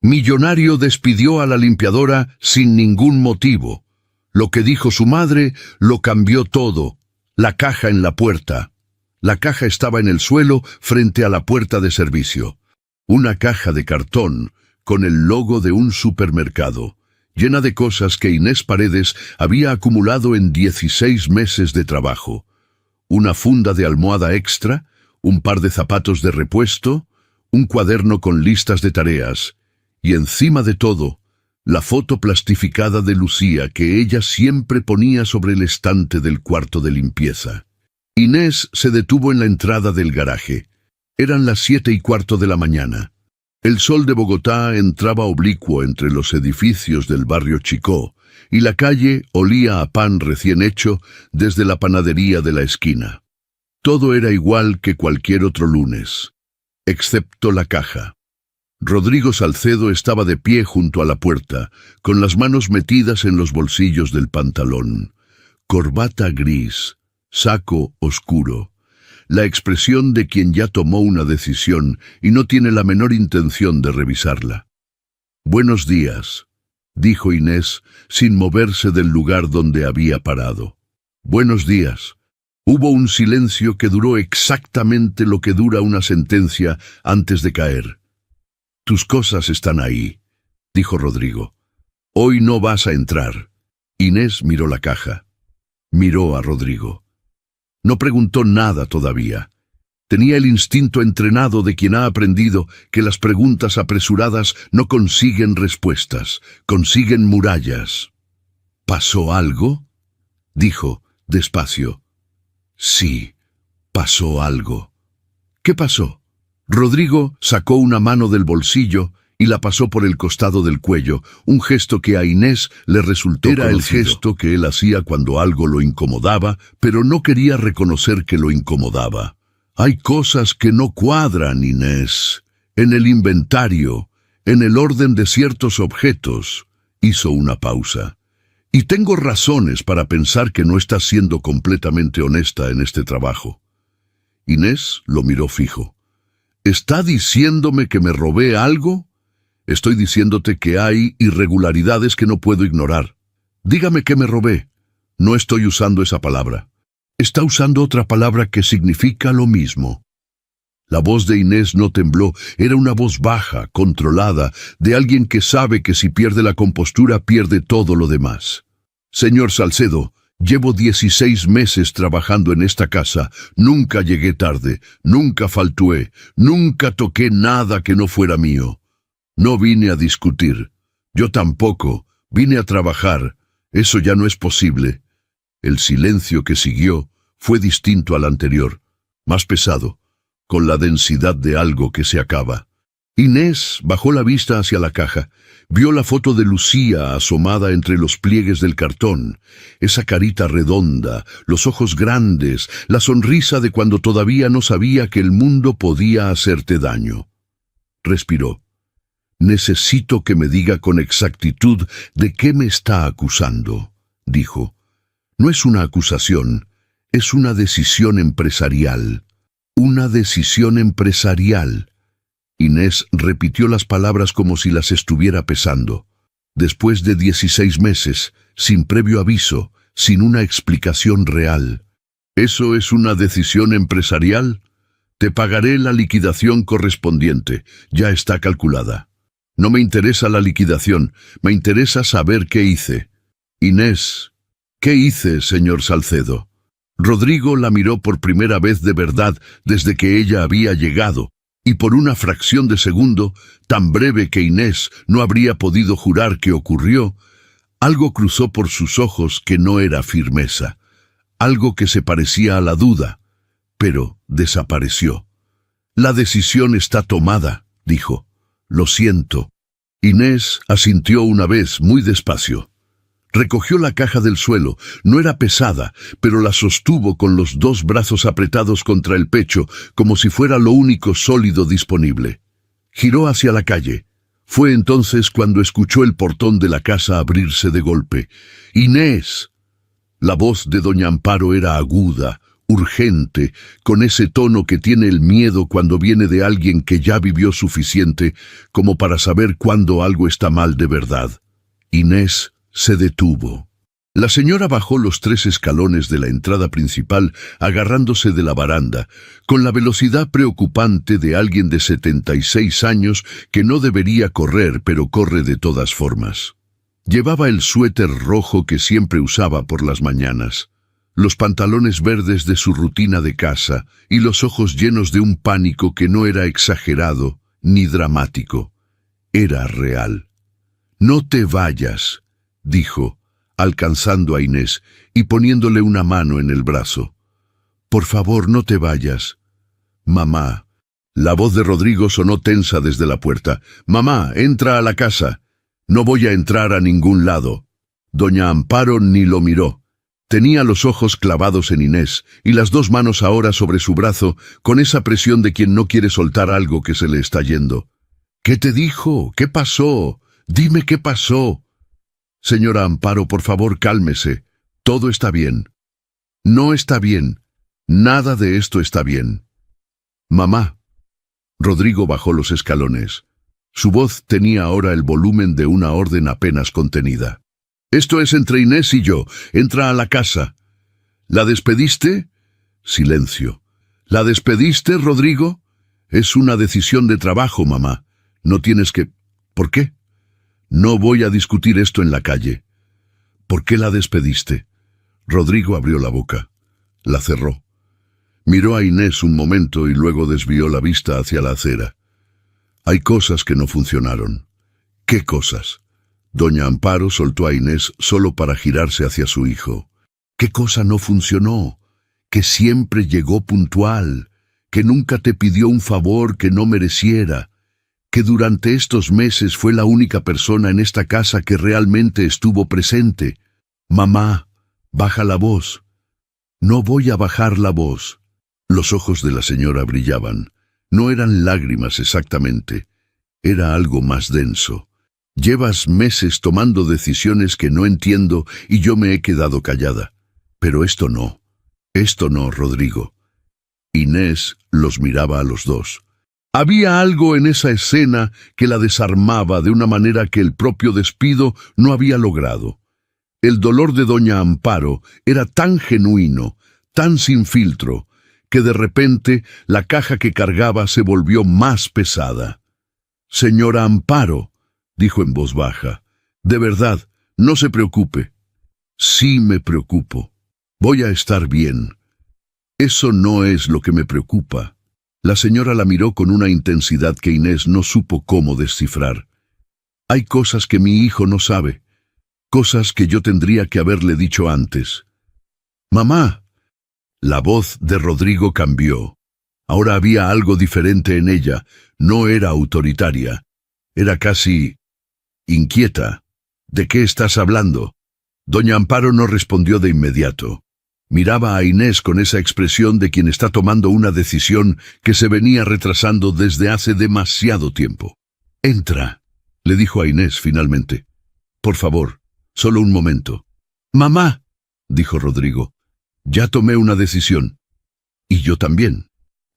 Millonario despidió a la limpiadora sin ningún motivo. Lo que dijo su madre lo cambió todo. La caja en la puerta. La caja estaba en el suelo frente a la puerta de servicio. Una caja de cartón con el logo de un supermercado, llena de cosas que Inés Paredes había acumulado en 16 meses de trabajo. Una funda de almohada extra, un par de zapatos de repuesto, un cuaderno con listas de tareas, y encima de todo, la foto plastificada de Lucía que ella siempre ponía sobre el estante del cuarto de limpieza. Inés se detuvo en la entrada del garaje. Eran las 7:15 de la mañana. El sol de Bogotá entraba oblicuo entre los edificios del barrio Chicó, y la calle olía a pan recién hecho desde la panadería de la esquina. Todo era igual que cualquier otro lunes, excepto la caja. Rodrigo Salcedo estaba de pie junto a la puerta, con las manos metidas en los bolsillos del pantalón. Corbata gris, saco oscuro. La expresión de quien ya tomó una decisión y no tiene la menor intención de revisarla. «Buenos días», dijo Inés, sin moverse del lugar donde había parado. «Buenos días». Hubo un silencio que duró exactamente lo que dura una sentencia antes de caer. «Tus cosas están ahí», dijo Rodrigo. «Hoy no vas a entrar». Inés miró la caja. Miró a Rodrigo. No preguntó nada todavía. Tenía el instinto entrenado de quien ha aprendido que las preguntas apresuradas no consiguen respuestas, consiguen murallas. «¿Pasó algo?», dijo, despacio. «Sí, pasó algo». «¿Qué pasó?». Rodrigo sacó una mano del bolsillo y la pasó por el costado del cuello, un gesto que a Inés le resultó conocido. Era el gesto que él hacía cuando algo lo incomodaba, pero no quería reconocer que lo incomodaba. «Hay cosas que no cuadran, Inés. En el inventario, en el orden de ciertos objetos». Hizo una pausa. «Y tengo razones para pensar que no estás siendo completamente honesta en este trabajo». Inés lo miró fijo. «¿Está diciéndome que me robé algo?». «Estoy diciéndote que hay irregularidades que no puedo ignorar». «Dígame qué me robé». «No estoy usando esa palabra». «Está usando otra palabra que significa lo mismo». La voz de Inés no tembló, era una voz baja, controlada, de alguien que sabe que si pierde la compostura pierde todo lo demás. «Señor Salcedo, llevo 16 meses trabajando en esta casa, nunca llegué tarde, nunca faltué, nunca toqué nada que no fuera mío. No vine a discutir. Yo tampoco. Vine a trabajar. Eso ya no es posible». El silencio que siguió fue distinto al anterior, más pesado, con la densidad de algo que se acaba. Inés bajó la vista hacia la caja. Vio la foto de Lucía asomada entre los pliegues del cartón, esa carita redonda, los ojos grandes, la sonrisa de cuando todavía no sabía que el mundo podía hacerte daño. Respiró. «Necesito que me diga con exactitud de qué me está acusando», dijo. «No es una acusación, es una decisión empresarial». «Una decisión empresarial». Inés repitió las palabras como si las estuviera pesando. Después de 16 meses, sin previo aviso, sin una explicación real. «¿Eso es una decisión empresarial? Te pagaré la liquidación correspondiente, ya está calculada». «No me interesa la liquidación, me interesa saber qué hice». «Inés, ¿qué hice, señor Salcedo?». Rodrigo la miró por primera vez de verdad desde que ella había llegado, y por una fracción de segundo, tan breve que Inés no habría podido jurar que ocurrió, algo cruzó por sus ojos que no era firmeza, algo que se parecía a la duda, pero desapareció. «La decisión está tomada», dijo. «Lo siento». Inés asintió una vez, muy despacio. Recogió la caja del suelo. No era pesada, pero la sostuvo con los dos brazos apretados contra el pecho, como si fuera lo único sólido disponible. Giró hacia la calle. Fue entonces cuando escuchó el portón de la casa abrirse de golpe. «¡Inés!». La voz de doña Amparo era aguda, urgente, con ese tono que tiene el miedo cuando viene de alguien que ya vivió suficiente como para saber cuándo algo está mal de verdad. Inés se detuvo. La señora bajó los 3 escalones de la entrada principal, agarrándose de la baranda, con la velocidad preocupante de alguien de 76 años que no debería correr, pero corre de todas formas. Llevaba el suéter rojo que siempre usaba por las mañanas, los pantalones verdes de su rutina de casa y los ojos llenos de un pánico que no era exagerado ni dramático. Era real. «No te vayas», dijo, alcanzando a Inés y poniéndole una mano en el brazo. «Por favor, no te vayas». «Mamá». La voz de Rodrigo sonó tensa desde la puerta. «Mamá, entra a la casa». «No voy a entrar a ningún lado». Doña Amparo ni lo miró. Tenía los ojos clavados en Inés y las 2 manos ahora sobre su brazo, con esa presión de quien no quiere soltar algo que se le está yendo. «¿Qué te dijo? ¿Qué pasó? Dime qué pasó». «Señora Amparo, por favor, cálmese. Todo está bien». «No está bien. Nada de esto está bien». «Mamá». Rodrigo bajó los escalones. Su voz tenía ahora el volumen de una orden apenas contenida. «Esto es entre Inés y yo. Entra a la casa». «¿La despediste?» Silencio. «¿La despediste, Rodrigo?» «Es una decisión de trabajo, mamá. No tienes que...» «¿Por qué?» «No voy a discutir esto en la calle». «¿Por qué la despediste?» Rodrigo abrió la boca. La cerró. Miró a Inés un momento y luego desvió la vista hacia la acera. «Hay cosas que no funcionaron». «¿Qué cosas?» Doña Amparo soltó a Inés solo para girarse hacia su hijo. «¿Qué cosa no funcionó? Que siempre llegó puntual, que nunca te pidió un favor que no mereciera, que durante estos meses fue la única persona en esta casa que realmente estuvo presente. Mamá, baja la voz». «No voy a bajar la voz». Los ojos de la señora brillaban. No eran lágrimas exactamente. Era algo más denso. «Llevas meses tomando decisiones que no entiendo y yo me he quedado callada. Pero esto no, Rodrigo». Inés los miraba a los dos. Había algo en esa escena que la desarmaba de una manera que el propio despido no había logrado. El dolor de doña Amparo era tan genuino, tan sin filtro, que de repente la caja que cargaba se volvió más pesada. «Señora Amparo», dijo en voz baja, «de verdad, no se preocupe». «Sí me preocupo. Voy a estar bien». «Eso no es lo que me preocupa». La señora la miró con una intensidad que Inés no supo cómo descifrar. «Hay cosas que mi hijo no sabe, cosas que yo tendría que haberle dicho antes». «Mamá». La voz de Rodrigo cambió. Ahora había algo diferente en ella. No era autoritaria. Era casi inquieta. «¿De qué estás hablando?» Doña Amparo no respondió de inmediato. Miraba a Inés con esa expresión de quien está tomando una decisión que se venía retrasando desde hace demasiado tiempo. «Entra», le dijo a Inés finalmente. «Por favor, solo un momento». «Mamá», dijo Rodrigo, «ya tomé una decisión». «Y yo también».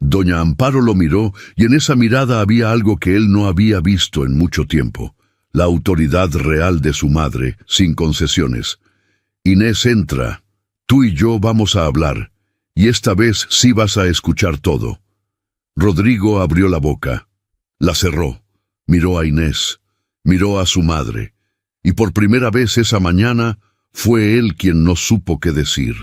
Doña Amparo lo miró y en esa mirada había algo que él no había visto en mucho tiempo. La autoridad real de su madre, sin concesiones. «Inés, entra. Tú y yo vamos a hablar, y esta vez sí vas a escuchar todo». Rodrigo abrió la boca. La cerró. Miró a Inés. Miró a su madre. Y por primera vez esa mañana fue él quien no supo qué decir.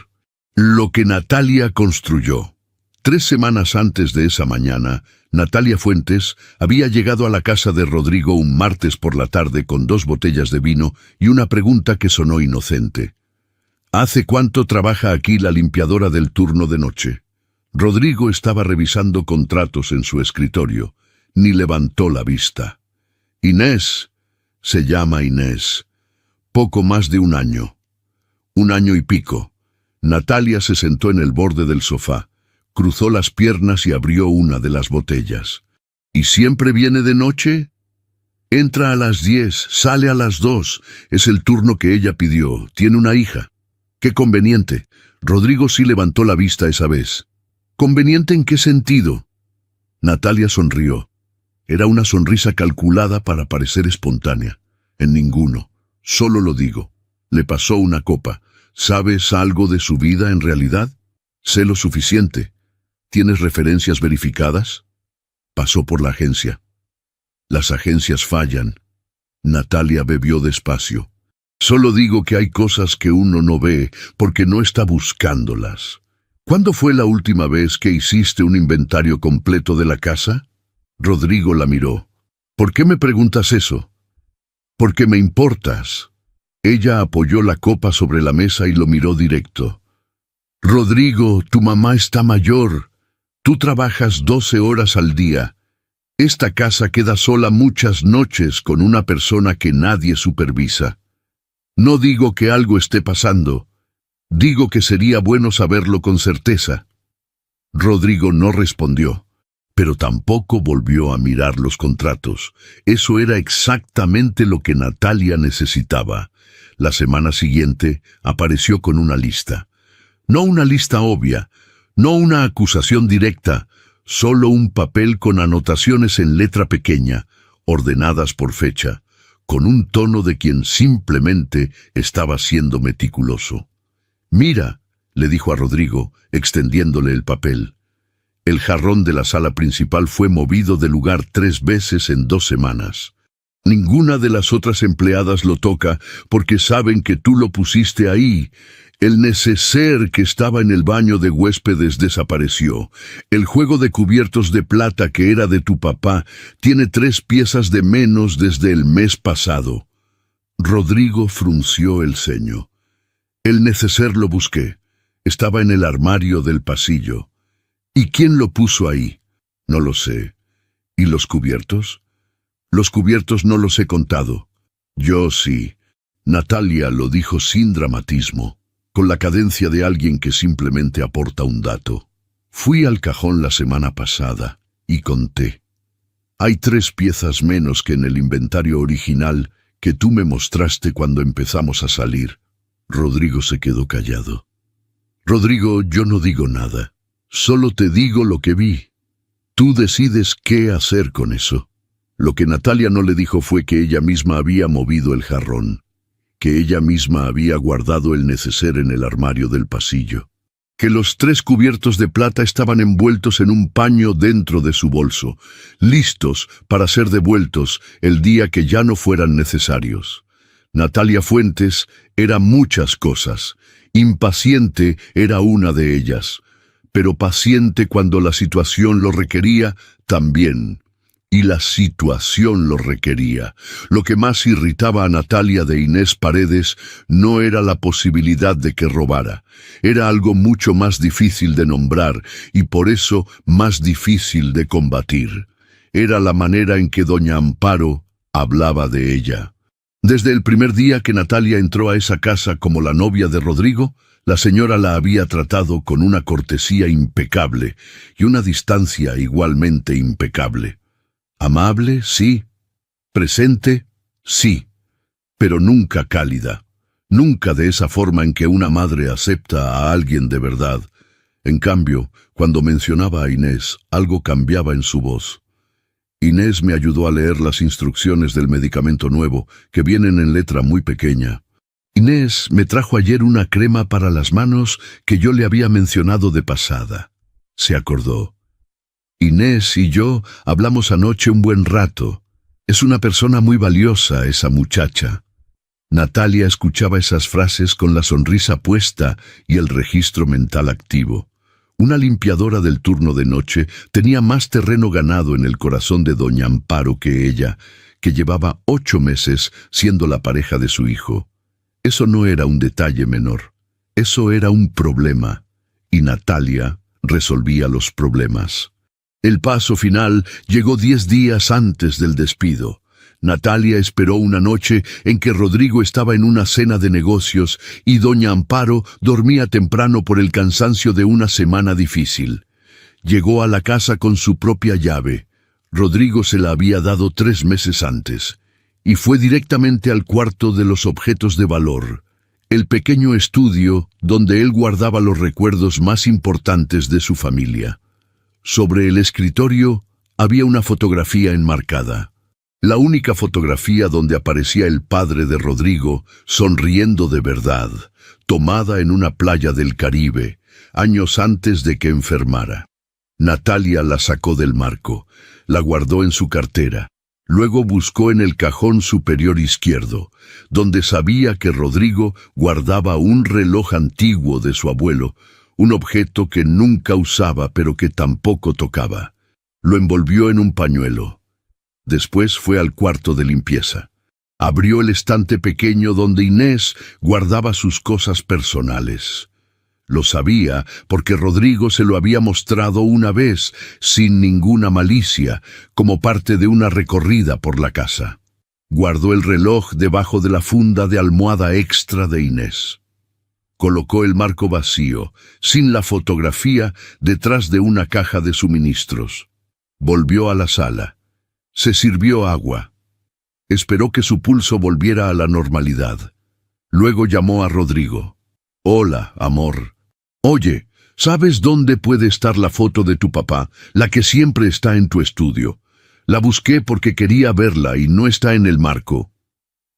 Lo que Natalia construyó. 3 semanas antes de esa mañana, Natalia Fuentes había llegado a la casa de Rodrigo un martes por la tarde con 2 botellas de vino y una pregunta que sonó inocente. «¿Hace cuánto trabaja aquí la limpiadora del turno de noche?» Rodrigo estaba revisando contratos en su escritorio. Ni levantó la vista. «Inés». «Se llama Inés». «Poco más de 1 año». «1 año y pico». Natalia se sentó en el borde del sofá, cruzó las piernas y abrió una de las botellas. «¿Y siempre viene de noche?» «Entra a las 10, sale a las 2. Es el turno que ella pidió. Tiene una hija». Qué conveniente. Rodrigo sí levantó la vista esa vez. ¿Conveniente en qué sentido? Natalia sonrió. Era una sonrisa calculada para parecer espontánea. En ninguno. Solo lo digo. Le pasó una copa. ¿Sabes algo de su vida en realidad? Sé lo suficiente. ¿Tienes referencias verificadas? Pasó por la agencia. Las agencias fallan. Natalia bebió despacio. Solo digo que hay cosas que uno no ve porque no está buscándolas. ¿Cuándo fue la última vez que hiciste un inventario completo de la casa? Rodrigo la miró. ¿Por qué me preguntas eso? Porque me importas. Ella apoyó la copa sobre la mesa y lo miró directo. Rodrigo, tu mamá está mayor. Tú trabajas 12 horas al día. Esta casa queda sola muchas noches con una persona que nadie supervisa. No digo que algo esté pasando. Digo que sería bueno saberlo con certeza. Rodrigo no respondió, pero tampoco volvió a mirar los contratos. Eso era exactamente lo que Natalia necesitaba. La semana siguiente apareció con una lista. No una lista obvia, no una acusación directa, solo un papel con anotaciones en letra pequeña, ordenadas por fecha, con un tono de quien simplemente estaba siendo meticuloso. «Mira», le dijo a Rodrigo, extendiéndole el papel. El jarrón de la sala principal fue movido de lugar 3 veces en 2 semanas. Ninguna de las otras empleadas lo toca porque saben que tú lo pusiste ahí. El neceser que estaba en el baño de huéspedes desapareció. El juego de cubiertos de plata que era de tu papá tiene 3 piezas de menos desde el mes pasado. Rodrigo frunció el ceño. El neceser lo busqué. Estaba en el armario del pasillo. ¿Y quién lo puso ahí? No lo sé. ¿Y los cubiertos? Los cubiertos no los he contado. Yo sí. Natalia lo dijo sin dramatismo, con la cadencia de alguien que simplemente aporta un dato. Fui al cajón la semana pasada y conté. Hay 3 piezas menos que en el inventario original que tú me mostraste cuando empezamos a salir. Rodrigo se quedó callado. Rodrigo, yo no digo nada. Solo te digo lo que vi. Tú decides qué hacer con eso. Lo que Natalia no le dijo fue que ella misma había movido el jarrón, que ella misma había guardado el neceser en el armario del pasillo, que los 3 cubiertos de plata estaban envueltos en un paño dentro de su bolso, listos para ser devueltos el día que ya no fueran necesarios. Natalia Fuentes era muchas cosas. Impaciente era una de ellas, pero paciente cuando la situación lo requería también. Y la situación lo requería. Lo que más irritaba a Natalia de Inés Paredes no era la posibilidad de que robara. Era algo mucho más difícil de nombrar y por eso más difícil de combatir. Era la manera en que doña Amparo hablaba de ella. Desde el primer día que Natalia entró a esa casa como la novia de Rodrigo, la señora la había tratado con una cortesía impecable y una distancia igualmente impecable. Amable, sí. Presente, sí. Pero nunca cálida. Nunca de esa forma en que una madre acepta a alguien de verdad. En cambio, cuando mencionaba a Inés, algo cambiaba en su voz. Inés me ayudó a leer las instrucciones del medicamento nuevo, que vienen en letra muy pequeña. Inés me trajo ayer una crema para las manos que yo le había mencionado de pasada. Se acordó. Inés y yo hablamos anoche un buen rato. Es una persona muy valiosa, esa muchacha. Natalia escuchaba esas frases con la sonrisa puesta y el registro mental activo. Una limpiadora del turno de noche tenía más terreno ganado en el corazón de doña Amparo que ella, que llevaba 8 meses siendo la pareja de su hijo. Eso no era un detalle menor. Eso era un problema. Y Natalia resolvía los problemas. El paso final llegó 10 días antes del despido. Natalia esperó una noche en que Rodrigo estaba en una cena de negocios y doña Amparo dormía temprano por el cansancio de una semana difícil. Llegó a la casa con su propia llave. Rodrigo se la había dado 3 meses antes. Y fue directamente al cuarto de los objetos de valor. el pequeño estudio donde él guardaba los recuerdos más importantes de su familia. Sobre el escritorio había una fotografía enmarcada. La única fotografía donde aparecía el padre de Rodrigo sonriendo de verdad, tomada en una playa del Caribe, años antes de que enfermara. Natalia la sacó del marco, la guardó en su cartera. Luego buscó en el cajón superior izquierdo, donde sabía que Rodrigo guardaba un reloj antiguo de su abuelo, un objeto que nunca usaba pero que tampoco tocaba. Lo envolvió en un pañuelo. Después fue al cuarto de limpieza. Abrió el estante pequeño donde Inés guardaba sus cosas personales. Lo sabía porque Rodrigo se lo había mostrado una vez, sin ninguna malicia, como parte de una recorrida por la casa. Guardó el reloj debajo de la funda de almohada extra de Inés. Colocó el marco vacío, sin la fotografía, detrás de una caja de suministros. Volvió a la sala. Se sirvió agua. Esperó que su pulso volviera a la normalidad. Luego llamó a Rodrigo. «Hola, amor. Oye, ¿sabes dónde puede estar la foto de tu papá, la que siempre está en tu estudio? La busqué porque quería verla y no está en el marco».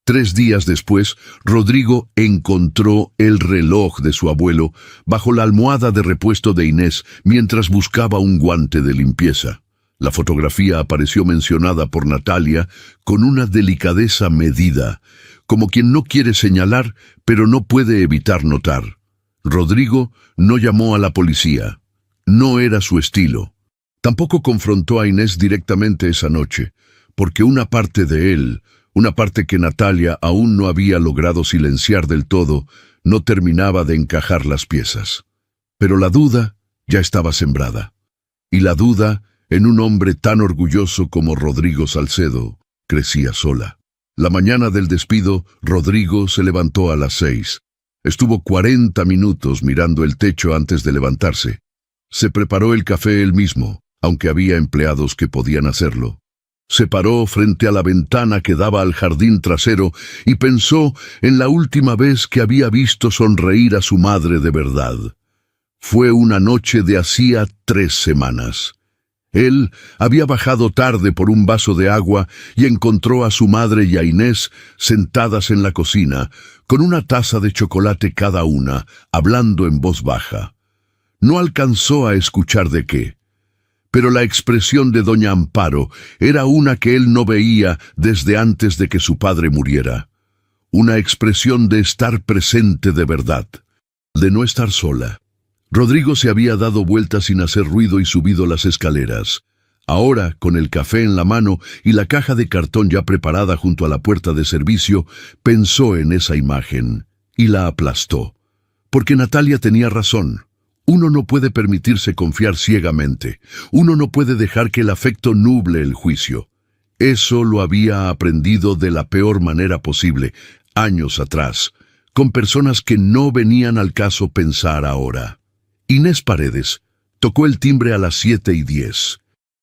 3 días después, Rodrigo encontró el reloj de su abuelo bajo la almohada de repuesto de Inés mientras buscaba un guante de limpieza. La fotografía apareció mencionada por Natalia con una delicadeza medida, como quien no quiere señalar, pero no puede evitar notar. Rodrigo no llamó a la policía. No era su estilo. Tampoco confrontó a Inés directamente esa noche, porque una parte de él, una parte que Natalia aún no había logrado silenciar del todo, no terminaba de encajar las piezas. Pero la duda ya estaba sembrada. Y la duda, en un hombre tan orgulloso como Rodrigo Salcedo, crecía sola. La mañana del despido, Rodrigo se levantó a las 6. Estuvo 40 minutos mirando el techo antes de levantarse. Se preparó el café él mismo, aunque había empleados que podían hacerlo. Se paró frente a la ventana que daba al jardín trasero y pensó en la última vez que había visto sonreír a su madre de verdad. Fue una noche de hacía 3 semanas. Él había bajado tarde por un vaso de agua y encontró a su madre y a Inés sentadas en la cocina, con una taza de chocolate cada una, hablando en voz baja. No alcanzó a escuchar de qué, pero la expresión de doña Amparo era una que él no veía desde antes de que su padre muriera. Una expresión de estar presente de verdad, de no estar sola. Rodrigo se había dado vueltas sin hacer ruido y subido las escaleras. Ahora, con el café en la mano y la caja de cartón ya preparada junto a la puerta de servicio, pensó en esa imagen y la aplastó. Porque Natalia tenía razón. Uno no puede permitirse confiar ciegamente. Uno no puede dejar que el afecto nuble el juicio. Eso lo había aprendido de la peor manera posible, años atrás, con personas que no venían al caso pensar ahora. Inés Paredes tocó el timbre a las 7:10,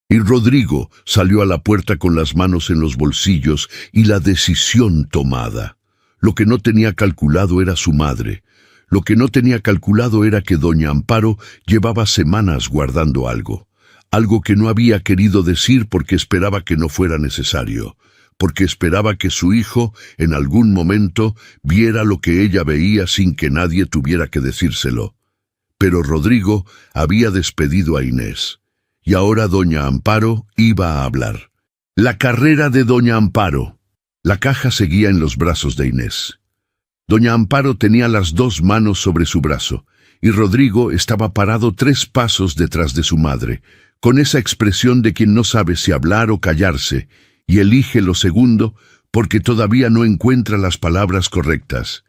y Rodrigo salió a la puerta con las manos en los bolsillos y la decisión tomada. Lo que no tenía calculado era su madre. Lo que no tenía calculado era que doña Amparo llevaba semanas guardando algo. Algo que no había querido decir porque esperaba que no fuera necesario. Porque esperaba que su hijo, en algún momento, viera lo que ella veía sin que nadie tuviera que decírselo. Pero Rodrigo había despedido a Inés, y ahora doña Amparo iba a hablar. La carrera de doña Amparo. La caja seguía en los brazos de Inés. Doña Amparo tenía las 2 manos sobre su brazo, y Rodrigo estaba parado 3 pasos detrás de su madre, con esa expresión de quien no sabe si hablar o callarse, y elige lo segundo porque todavía no encuentra las palabras correctas.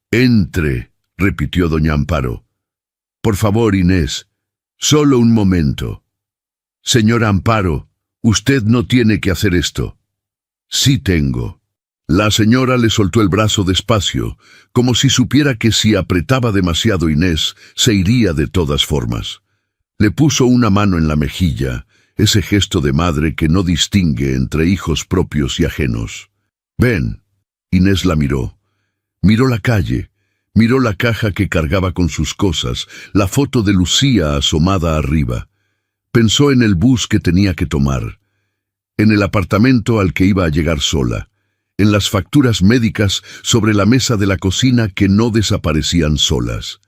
«Entre», repitió doña Amparo. «Por favor, Inés, solo un momento». «Señora Amparo, usted no tiene que hacer esto». «Sí tengo». La señora le soltó el brazo despacio, como si supiera que si apretaba demasiado Inés, se iría de todas formas. Le puso una mano en la mejilla, ese gesto de madre que no distingue entre hijos propios y ajenos. «Ven». Inés la miró. Miró la calle, Miró la caja que cargaba con sus cosas, la foto de Lucía asomada arriba. Pensó en el bus que tenía que tomar, en el apartamento al que iba a llegar sola, en las facturas médicas sobre la mesa de la cocina que no desaparecían solas.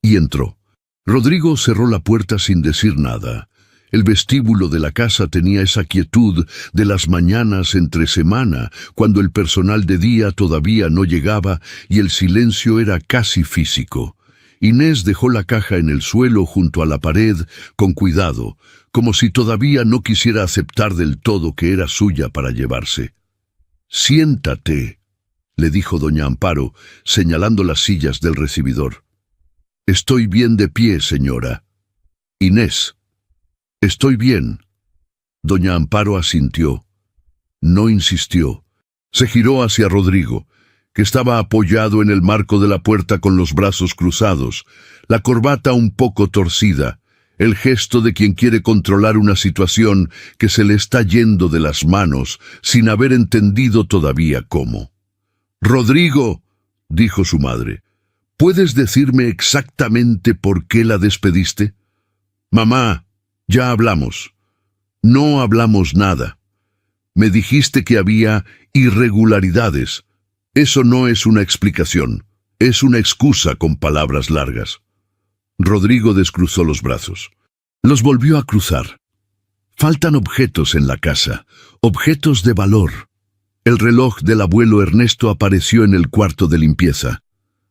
Y entró. Rodrigo cerró la puerta sin decir nada. El vestíbulo de la casa tenía esa quietud de las mañanas entre semana, cuando el personal de día todavía no llegaba y el silencio era casi físico. Inés dejó la caja en el suelo junto a la pared, con cuidado, como si todavía no quisiera aceptar del todo que era suya para llevarse. «Siéntate», le dijo doña Amparo, señalando las sillas del recibidor. «Estoy bien de pie, señora». «Inés». «Estoy bien». Doña Amparo asintió. No insistió. Se giró hacia Rodrigo, que estaba apoyado en el marco de la puerta con los brazos cruzados, la corbata un poco torcida, el gesto de quien quiere controlar una situación que se le está yendo de las manos sin haber entendido todavía cómo. «Rodrigo», dijo su madre, «¿puedes decirme exactamente por qué la despediste?» «Mamá, ya hablamos». «No hablamos nada. Me dijiste que había irregularidades. Eso no es una explicación, es una excusa con palabras largas». Rodrigo descruzó los brazos. Los volvió a cruzar. «Faltan objetos en la casa, objetos de valor». El reloj del abuelo Ernesto apareció en el cuarto de limpieza.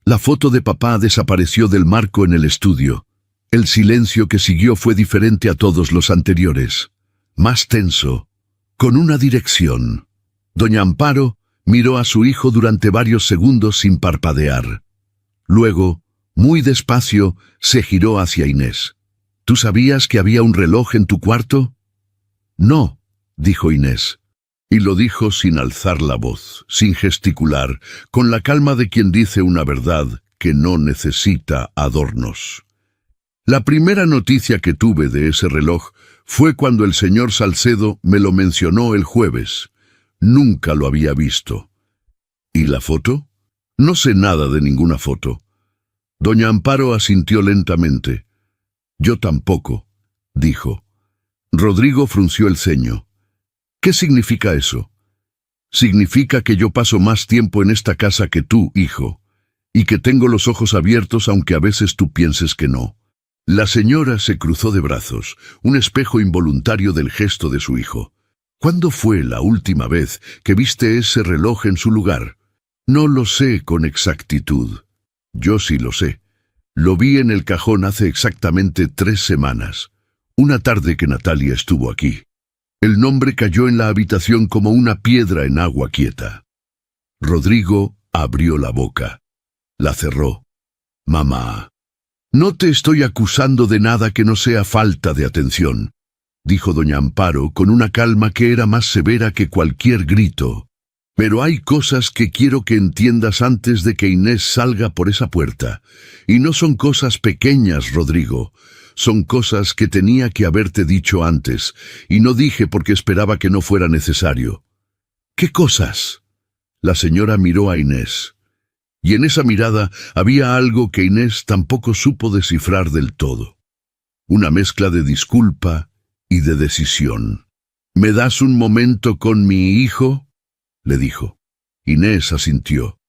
La foto de papá desapareció del marco en el estudio. El silencio que siguió fue diferente a todos los anteriores. Más tenso, con una dirección. Doña Amparo miró a su hijo durante varios segundos sin parpadear. Luego, muy despacio, se giró hacia Inés. «¿Tú sabías que había un reloj en tu cuarto?» «No», dijo Inés. Y lo dijo sin alzar la voz, sin gesticular, con la calma de quien dice una verdad que no necesita adornos. «La primera noticia que tuve de ese reloj fue cuando el señor Salcedo me lo mencionó el jueves. Nunca lo había visto». «¿Y la foto?» «No sé nada de ninguna foto». Doña Amparo asintió lentamente. «Yo tampoco», dijo. Rodrigo frunció el ceño. «¿Qué significa eso?» «Significa que yo paso más tiempo en esta casa que tú, hijo, y que tengo los ojos abiertos aunque a veces tú pienses que no». La señora se cruzó de brazos, un espejo involuntario del gesto de su hijo. «¿Cuándo fue la última vez que viste ese reloj en su lugar?» «No lo sé con exactitud». «Yo sí lo sé. Lo vi en el cajón hace exactamente 3 semanas, una tarde que Natalia estuvo aquí. El nombre cayó en la habitación como una piedra en agua quieta». Rodrigo abrió la boca. La cerró. «Mamá, no te estoy acusando de nada que no sea falta de atención», dijo doña Amparo con una calma que era más severa que cualquier grito. «Pero hay cosas que quiero que entiendas antes de que Inés salga por esa puerta. Y no son cosas pequeñas, Rodrigo. Son cosas que tenía que haberte dicho antes, y no dije porque esperaba que no fuera necesario». «¿Qué cosas?» La señora miró a Inés. Y en esa mirada había algo que Inés tampoco supo descifrar del todo. Una mezcla de disculpa y de decisión. «¿Me das un momento con mi hijo?», le dijo. Inés asintió.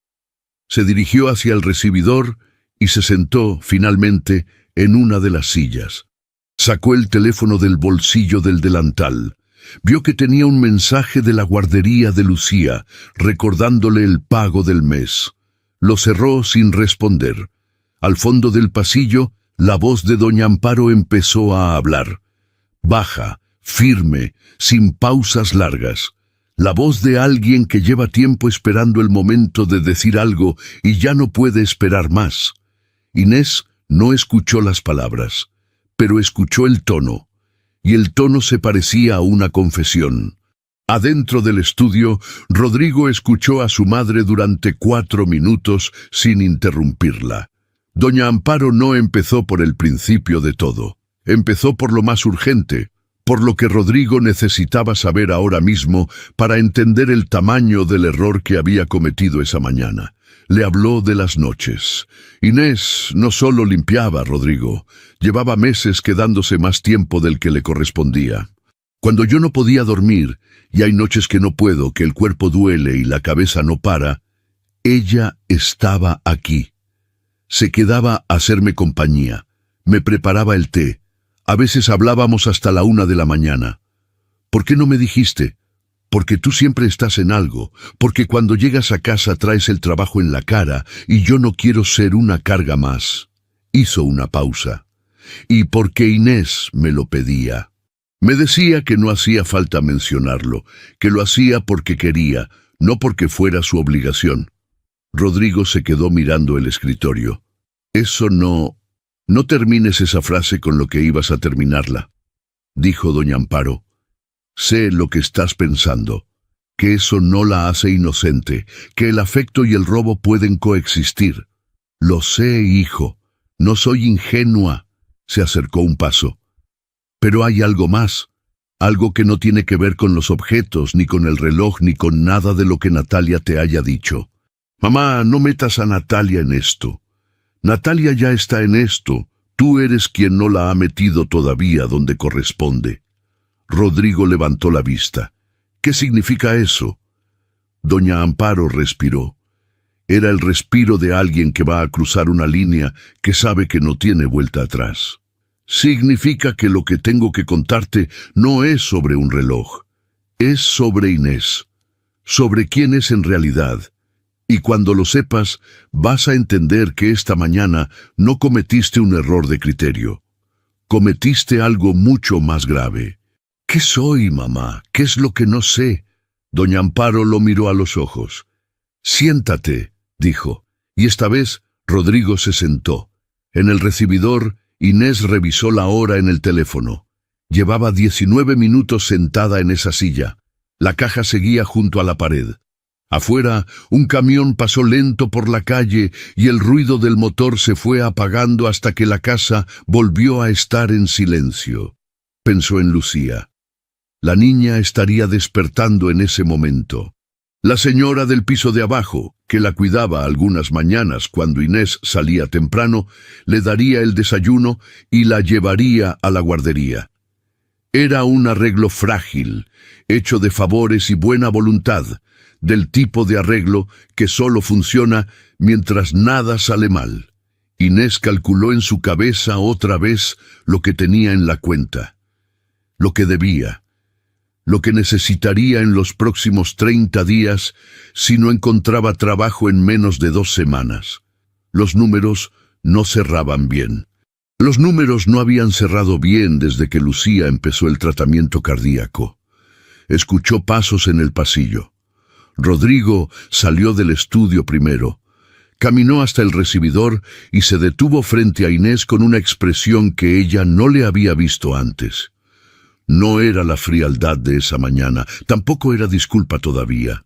Se dirigió hacia el recibidor y se sentó, finalmente, en una de las sillas. Sacó el teléfono del bolsillo del delantal. Vio que tenía un mensaje de la guardería de Lucía, recordándole el pago del mes. Lo cerró sin responder. Al fondo del pasillo, la voz de doña Amparo empezó a hablar. Baja, firme, sin pausas largas. La voz de alguien que lleva tiempo esperando el momento de decir algo y ya no puede esperar más. Inés no escuchó las palabras, pero escuchó el tono, y el tono se parecía a una confesión. Adentro del estudio, Rodrigo escuchó a su madre durante 4 minutos sin interrumpirla. Doña Amparo no empezó por el principio de todo. Empezó por lo más urgente, por lo que Rodrigo necesitaba saber ahora mismo para entender el tamaño del error que había cometido esa mañana. Le habló de las noches. Inés no solo limpiaba, Rodrigo, llevaba meses quedándose más tiempo del que le correspondía. Cuando yo no podía dormir, y hay noches que no puedo, que el cuerpo duele y la cabeza no para, ella estaba aquí. Se quedaba a hacerme compañía, me preparaba el té, a veces hablábamos hasta la 1 de la mañana. ¿Por qué no me dijiste? Porque tú siempre estás en algo, porque cuando llegas a casa traes el trabajo en la cara y yo no quiero ser una carga más. Hizo una pausa. Y porque Inés me lo pedía. Me decía que no hacía falta mencionarlo, que lo hacía porque quería, no porque fuera su obligación. Rodrigo se quedó mirando el escritorio. Eso no... No termines esa frase con lo que ibas a terminarla, dijo doña Amparo. Sé lo que estás pensando, que eso no la hace inocente, que el afecto y el robo pueden coexistir. Lo sé, hijo, no soy ingenua. Se acercó un paso. Pero hay algo más, algo que no tiene que ver con los objetos, ni con el reloj, ni con nada de lo que Natalia te haya dicho. Mamá, no metas a Natalia en esto. Natalia ya está en esto, tú eres quien no la ha metido todavía donde corresponde. Rodrigo levantó la vista. ¿Qué significa eso? Doña Amparo respiró. Era el respiro de alguien que va a cruzar una línea que sabe que no tiene vuelta atrás. Significa que lo que tengo que contarte no es sobre un reloj, es sobre Inés, sobre quién es en realidad. Y cuando lo sepas, vas a entender que esta mañana no cometiste un error de criterio. Cometiste algo mucho más grave. ¿Qué soy, mamá? ¿Qué es lo que no sé? Doña Amparo lo miró a los ojos. Siéntate, dijo, y esta vez Rodrigo se sentó. En el recibidor, Inés revisó la hora en el teléfono. Llevaba 19 minutos sentada en esa silla. La caja seguía junto a la pared. Afuera, un camión pasó lento por la calle y el ruido del motor se fue apagando hasta que la casa volvió a estar en silencio. Pensó en Lucía. La niña estaría despertando en ese momento. La señora del piso de abajo, que la cuidaba algunas mañanas cuando Inés salía temprano, le daría el desayuno y la llevaría a la guardería. Era un arreglo frágil, hecho de favores y buena voluntad, del tipo de arreglo que solo funciona mientras nada sale mal. Inés calculó en su cabeza otra vez lo que tenía en la cuenta, lo que debía, lo que necesitaría en los próximos 30 días si no encontraba trabajo en menos de 2 semanas. Los números no cerraban bien. Los números no habían cerrado bien desde que Lucía empezó el tratamiento cardíaco. Escuchó pasos en el pasillo. Rodrigo salió del estudio primero. Caminó hasta el recibidor y se detuvo frente a Inés con una expresión que ella no le había visto antes. No era la frialdad de esa mañana, tampoco era disculpa todavía.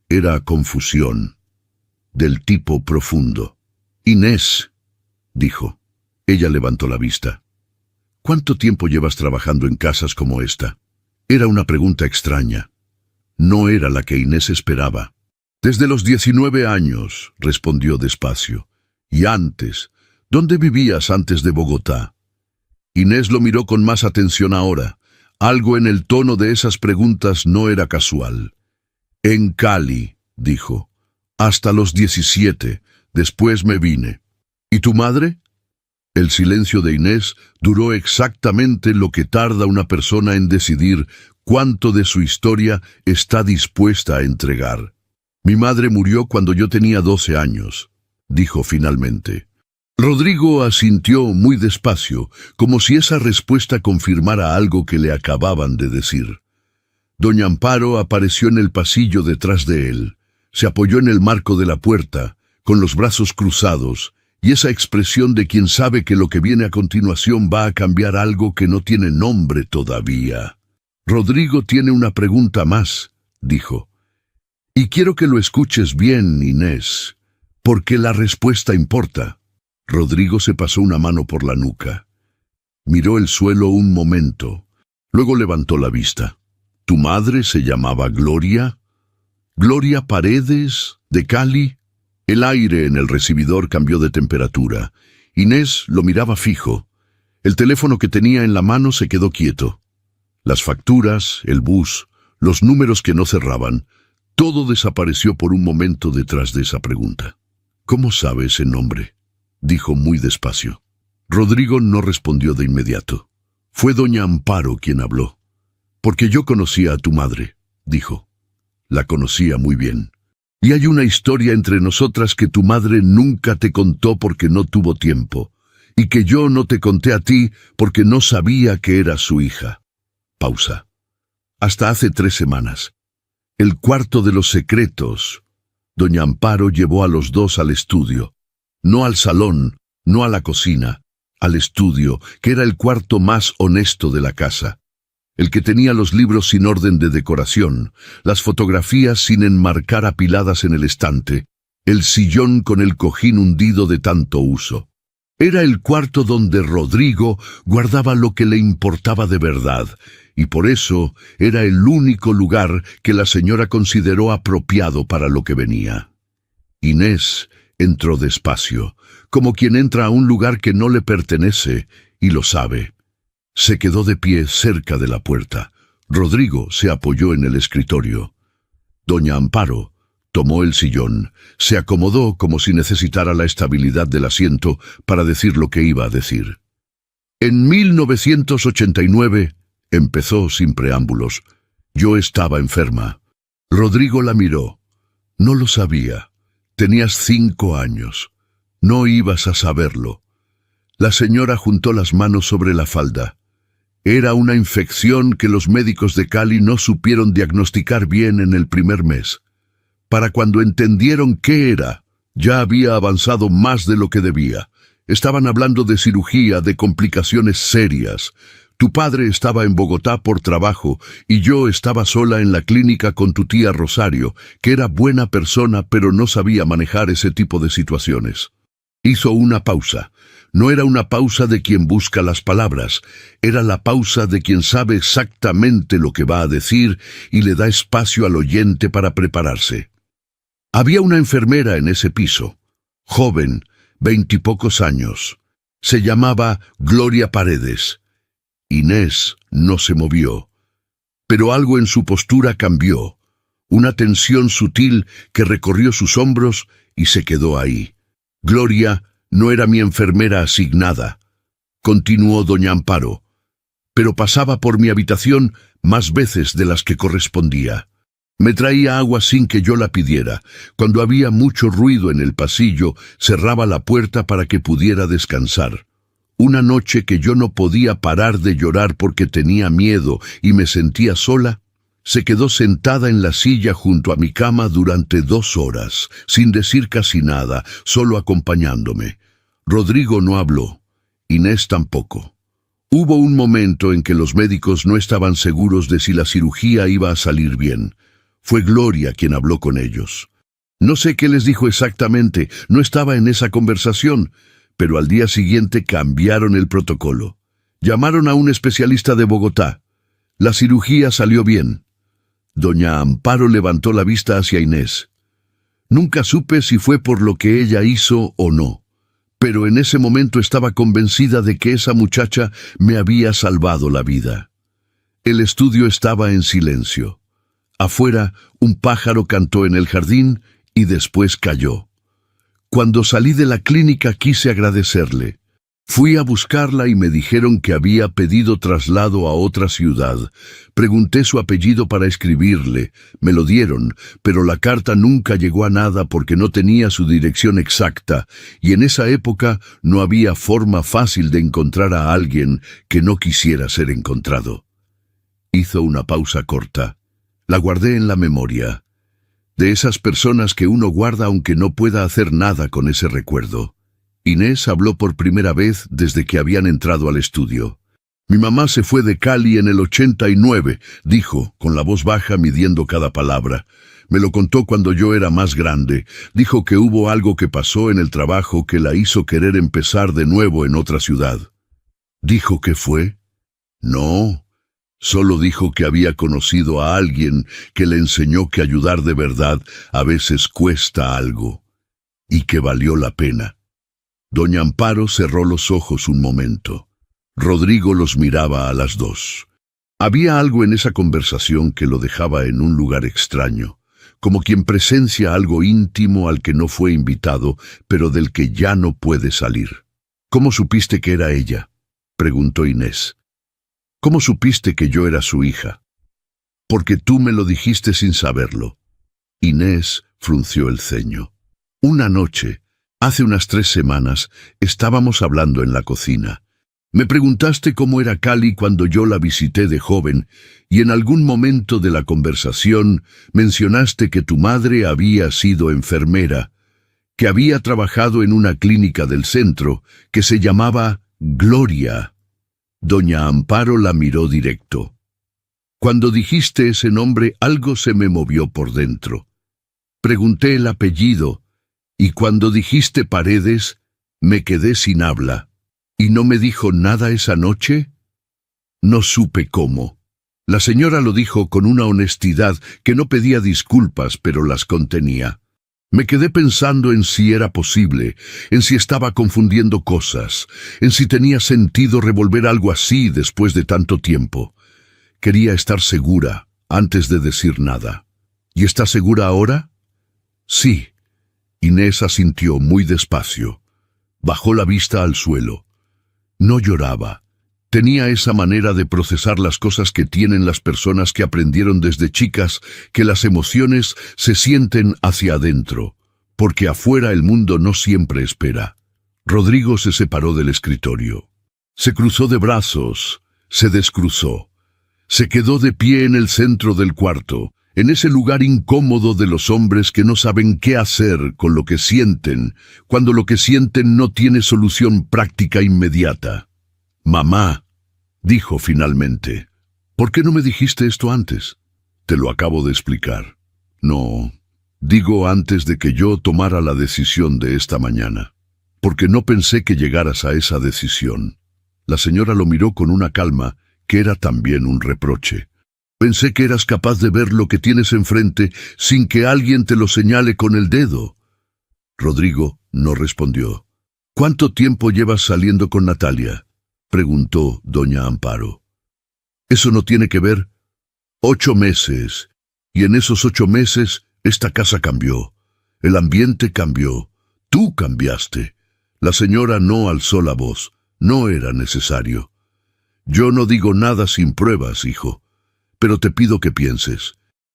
Era confusión, del tipo profundo. Inés, dijo. Ella levantó la vista. ¿Cuánto tiempo llevas trabajando en casas como esta? Era una pregunta extraña. No era la que Inés esperaba. Desde los 19 años, respondió despacio. Y antes, ¿dónde vivías antes de Bogotá? Inés lo miró con más atención ahora. Algo en el tono de esas preguntas no era casual. En Cali, dijo. Hasta los 17. Después me vine. ¿Y tu madre? El silencio de Inés duró exactamente lo que tarda una persona en decidir cuánto de su historia está dispuesta a entregar. Mi madre murió cuando yo tenía 12 años, dijo finalmente. Rodrigo asintió muy despacio, como si esa respuesta confirmara algo que le acababan de decir. Doña Amparo apareció en el pasillo detrás de él. Se apoyó en el marco de la puerta, con los brazos cruzados, y esa expresión de quien sabe que lo que viene a continuación va a cambiar algo que no tiene nombre todavía. Rodrigo tiene una pregunta más, dijo. Y quiero que lo escuches bien, Inés, porque la respuesta importa. Rodrigo se pasó una mano por la nuca. Miró el suelo un momento. Luego levantó la vista. ¿Tu madre se llamaba Gloria? ¿Gloria Paredes, de Cali? El aire en el recibidor cambió de temperatura. Inés lo miraba fijo. El teléfono que tenía en la mano se quedó quieto. Las facturas, el bus, los números que no cerraban, todo desapareció por un momento detrás de esa pregunta. «¿Cómo sabe ese nombre?», dijo muy despacio. Rodrigo no respondió de inmediato. Fue doña Amparo quien habló. «Porque yo conocía a tu madre», dijo. «La conocía muy bien. Y hay una historia entre nosotras que tu madre nunca te contó porque no tuvo tiempo, y que yo no te conté a ti porque no sabía que eras su hija». Pausa. «Hasta hace 3 semanas. El cuarto de los secretos». Doña Amparo llevó a los dos al estudio. No al salón, no a la cocina, al estudio, que era el cuarto más honesto de la casa. El que tenía los libros sin orden de decoración, las fotografías sin enmarcar apiladas en el estante, el sillón con el cojín hundido de tanto uso. Era el cuarto donde Rodrigo guardaba lo que le importaba de verdad, y por eso era el único lugar que la señora consideró apropiado para lo que venía. Inés entró despacio, como quien entra a un lugar que no le pertenece, y lo sabe. Se quedó de pie cerca de la puerta. Rodrigo se apoyó en el escritorio. Doña Amparo tomó el sillón, se acomodó como si necesitara la estabilidad del asiento para decir lo que iba a decir. En 1989, empezó sin preámbulos, yo estaba enferma. Rodrigo la miró. No lo sabía. Tenías 5 años. No ibas a saberlo. La señora juntó las manos sobre la falda. Era una infección que los médicos de Cali no supieron diagnosticar bien en el primer mes. Para cuando entendieron qué era, ya había avanzado más de lo que debía. Estaban hablando de cirugía, de complicaciones serias. Tu padre estaba en Bogotá por trabajo y yo estaba sola en la clínica con tu tía Rosario, que era buena persona pero no sabía manejar ese tipo de situaciones. Hizo una pausa. No era una pausa de quien busca las palabras, era la pausa de quien sabe exactamente lo que va a decir y le da espacio al oyente para prepararse. Había una enfermera en ese piso, joven, 20 y pocos años. Se llamaba Gloria Paredes. Inés no se movió, pero algo en su postura cambió, una tensión sutil que recorrió sus hombros y se quedó ahí. Gloria no era mi enfermera asignada, continuó doña Amparo, pero pasaba por mi habitación más veces de las que correspondía. Me traía agua sin que yo la pidiera. Cuando había mucho ruido en el pasillo, cerraba la puerta para que pudiera descansar. Una noche que yo no podía parar de llorar porque tenía miedo y me sentía sola, se quedó sentada en la silla junto a mi cama durante 2 horas, sin decir casi nada, solo acompañándome. Rodrigo no habló, Inés tampoco. Hubo un momento en que los médicos no estaban seguros de si la cirugía iba a salir bien. Fue Gloria quien habló con ellos. No sé qué les dijo exactamente, no estaba en esa conversación, pero al día siguiente cambiaron el protocolo. Llamaron a un especialista de Bogotá. La cirugía salió bien. Doña Amparo levantó la vista hacia Inés. Nunca supe si fue por lo que ella hizo o no, pero en ese momento estaba convencida de que esa muchacha me había salvado la vida. El estudio estaba en silencio. Afuera, un pájaro cantó en el jardín y después cayó. Cuando salí de la clínica quise agradecerle. Fui a buscarla y me dijeron que había pedido traslado a otra ciudad. Pregunté su apellido para escribirle. Me lo dieron, pero la carta nunca llegó a nada porque no tenía su dirección exacta, y en esa época no había forma fácil de encontrar a alguien que no quisiera ser encontrado. Hizo una pausa corta. La guardé en la memoria. De esas personas que uno guarda aunque no pueda hacer nada con ese recuerdo. Inés habló por primera vez desde que habían entrado al estudio. Mi mamá se fue de Cali en el 89, dijo, con la voz baja midiendo cada palabra. Me lo contó cuando yo era más grande. Dijo que hubo algo que pasó en el trabajo que la hizo querer empezar de nuevo en otra ciudad. ¿Dijo qué fue? No. Solo dijo que había conocido a alguien que le enseñó que ayudar de verdad a veces cuesta algo. y que valió la pena. Doña Amparo cerró los ojos un momento. Rodrigo los miraba a las dos. Había algo en esa conversación que lo dejaba en un lugar extraño, como quien presencia algo íntimo al que no fue invitado, pero del que ya no puede salir. «¿Cómo supiste que era ella?», preguntó Inés. «¿Cómo supiste que yo era su hija?». «Porque tú me lo dijiste sin saberlo». Inés frunció el ceño. «Una noche, hace unas 3 semanas, estábamos hablando en la cocina. Me preguntaste cómo era Cali cuando yo la visité de joven, y en algún momento de la conversación mencionaste que tu madre había sido enfermera, que había trabajado en una clínica del centro, que se llamaba Gloria». Doña Amparo la miró directo. «Cuando dijiste ese nombre, algo se me movió por dentro. Pregunté el apellido, y cuando dijiste Paredes, me quedé sin habla. ¿Y no me dijo nada esa noche?». No supe cómo. La señora lo dijo con una honestidad que no pedía disculpas, pero las contenía. Me quedé pensando en si era posible, en si estaba confundiendo cosas, en si tenía sentido revolver algo así después de tanto tiempo. Quería estar segura antes de decir nada. «¿Y está segura ahora?». «Sí». Inés asintió muy despacio. Bajó la vista al suelo. No lloraba. Tenía esa manera de procesar las cosas que tienen las personas que aprendieron desde chicas que las emociones se sienten hacia adentro, porque afuera el mundo no siempre espera. Rodrigo se separó del escritorio. Se cruzó de brazos, se descruzó. Se quedó de pie en el centro del cuarto, en ese lugar incómodo de los hombres que no saben qué hacer con lo que sienten, cuando lo que sienten no tiene solución práctica inmediata. «Mamá», dijo finalmente, «¿por qué no me dijiste esto antes?». «Te lo acabo de explicar». «No, digo antes de que yo tomara la decisión de esta mañana, porque no pensé que llegaras a esa decisión». La señora lo miró con una calma que era también un reproche. «Pensé que eras capaz de ver lo que tienes enfrente sin que alguien te lo señale con el dedo». Rodrigo no respondió. «¿Cuánto tiempo llevas saliendo con Natalia?», preguntó doña Amparo. «Eso no tiene que ver». 8 meses. Y en esos 8 meses esta casa cambió. El ambiente cambió. Tú cambiaste». La señora no alzó la voz. No era necesario. «Yo no digo nada sin pruebas, hijo. Pero te pido que pienses.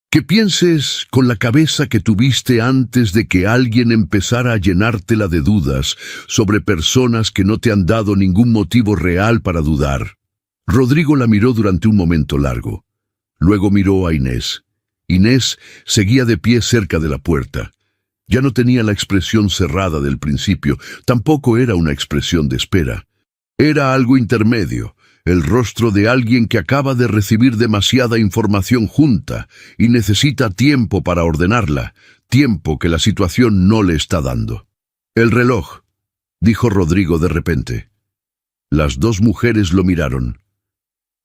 Que pienses con la cabeza que tuviste antes de que alguien empezara a llenártela de dudas sobre personas que no te han dado ningún motivo real para dudar». Rodrigo la miró durante un momento largo. Luego miró a Inés. Inés seguía de pie cerca de la puerta. Ya no tenía la expresión cerrada del principio, tampoco era una expresión de espera. Era algo intermedio. El rostro de alguien que acaba de recibir demasiada información junta y necesita tiempo para ordenarla, tiempo que la situación no le está dando. «El reloj», dijo Rodrigo de repente. Las 2 mujeres lo miraron.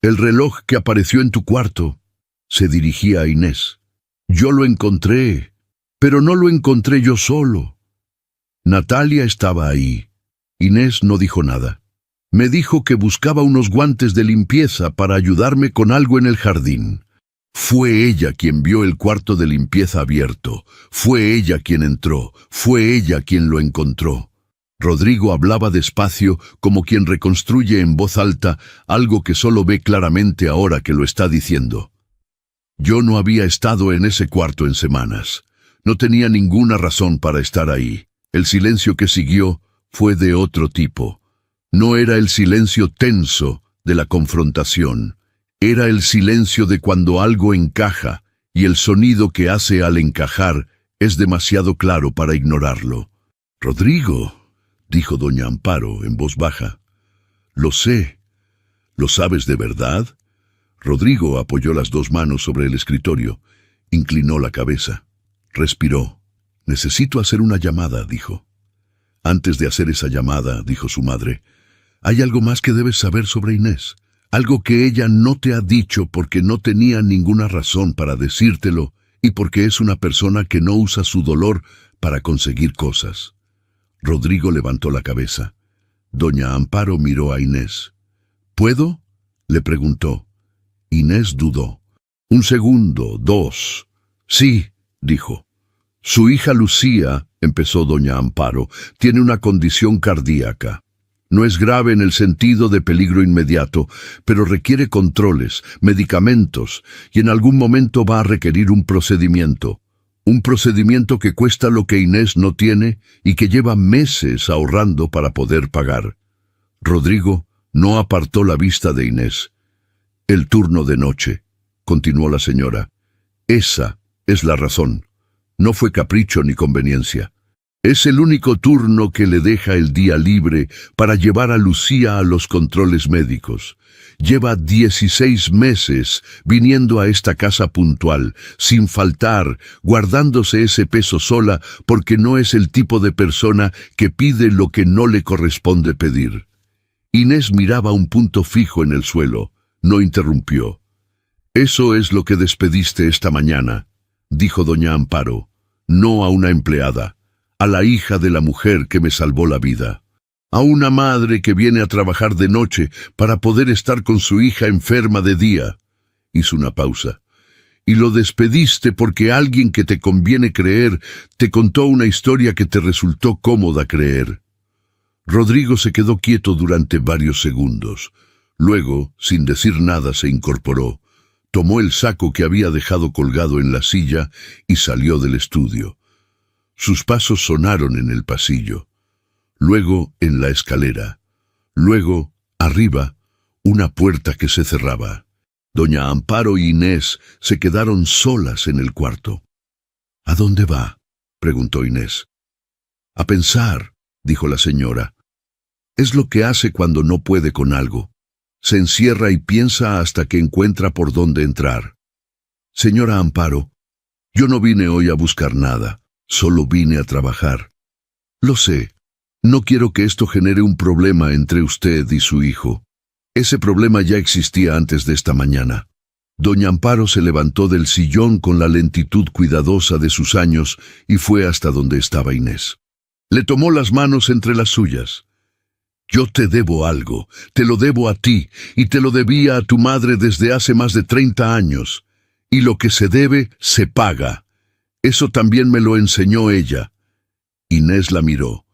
«El reloj que apareció en tu cuarto», se dirigía a Inés. «Yo lo encontré, pero no lo encontré yo solo. Natalia estaba ahí». Inés no dijo nada. «Me dijo que buscaba unos guantes de limpieza para ayudarme con algo en el jardín. Fue ella quien vio el cuarto de limpieza abierto. Fue ella quien entró. Fue ella quien lo encontró». Rodrigo hablaba despacio, como quien reconstruye en voz alta algo que solo ve claramente ahora que lo está diciendo. «Yo no había estado en ese cuarto en semanas. No tenía ninguna razón para estar ahí. El silencio que siguió fue de otro tipo. No era el silencio tenso de la confrontación. Era el silencio de cuando algo encaja y el sonido que hace al encajar es demasiado claro para ignorarlo. «Rodrigo», dijo doña Amparo en voz baja. «Lo sé. ¿Lo sabes de verdad?». Rodrigo apoyó las 2 manos sobre el escritorio. Inclinó la cabeza. Respiró. «Necesito hacer una llamada», dijo. «Antes de hacer esa llamada», dijo su madre, «hay algo más que debes saber sobre Inés. Algo que ella no te ha dicho porque no tenía ninguna razón para decírtelo y porque es una persona que no usa su dolor para conseguir cosas. Rodrigo levantó la cabeza. Doña Amparo miró a Inés. ¿Puedo?, le preguntó. Inés dudó. 1 segundo, 2. Sí, dijo. Su hija Lucía, empezó doña Amparo, tiene una condición cardíaca. No es grave en el sentido de peligro inmediato, pero requiere controles, medicamentos, y en algún momento va a requerir un procedimiento. Un procedimiento que cuesta lo que Inés no tiene y que lleva meses ahorrando para poder pagar. Rodrigo no apartó la vista de Inés. El turno de noche, continuó la señora. Esa es la razón. No fue capricho ni conveniencia. Es el único turno que le deja el día libre para llevar a Lucía a los controles médicos. Lleva 16 meses viniendo a esta casa puntual, sin faltar, guardándose ese peso sola porque no es el tipo de persona que pide lo que no le corresponde pedir. Inés miraba un punto fijo en el suelo. No interrumpió. «Eso es lo que despediste esta mañana», dijo doña Amparo. «No a una empleada, a la hija de la mujer que me salvó la vida. A una madre que viene a trabajar de noche para poder estar con su hija enferma de día». Hizo una pausa. «Y lo despediste porque alguien que te conviene creer te contó una historia que te resultó cómoda creer». Rodrigo se quedó quieto durante varios segundos. Luego, sin decir nada, se incorporó. Tomó el saco que había dejado colgado en la silla y salió del estudio. Sus pasos sonaron en el pasillo. Luego en la escalera. Luego, arriba, una puerta que se cerraba. Doña Amparo y Inés se quedaron solas en el cuarto. «¿A dónde va?», preguntó Inés. «A pensar», dijo la señora. «Es lo que hace cuando no puede con algo. Se encierra y piensa hasta que encuentra por dónde entrar». «Señora Amparo, yo no vine hoy a buscar nada, solo vine a trabajar». «Lo sé. No quiero que esto genere un problema entre usted y su hijo. Ese problema ya existía antes de esta mañana». Doña Amparo se levantó del sillón con la lentitud cuidadosa de sus años y fue hasta donde estaba Inés. Le tomó las manos entre las suyas. «Yo te debo algo, te lo debo a ti, y te lo debía a tu madre desde hace más de 30 años. Y lo que se debe, se paga. Eso también me lo enseñó ella». Inés la miró.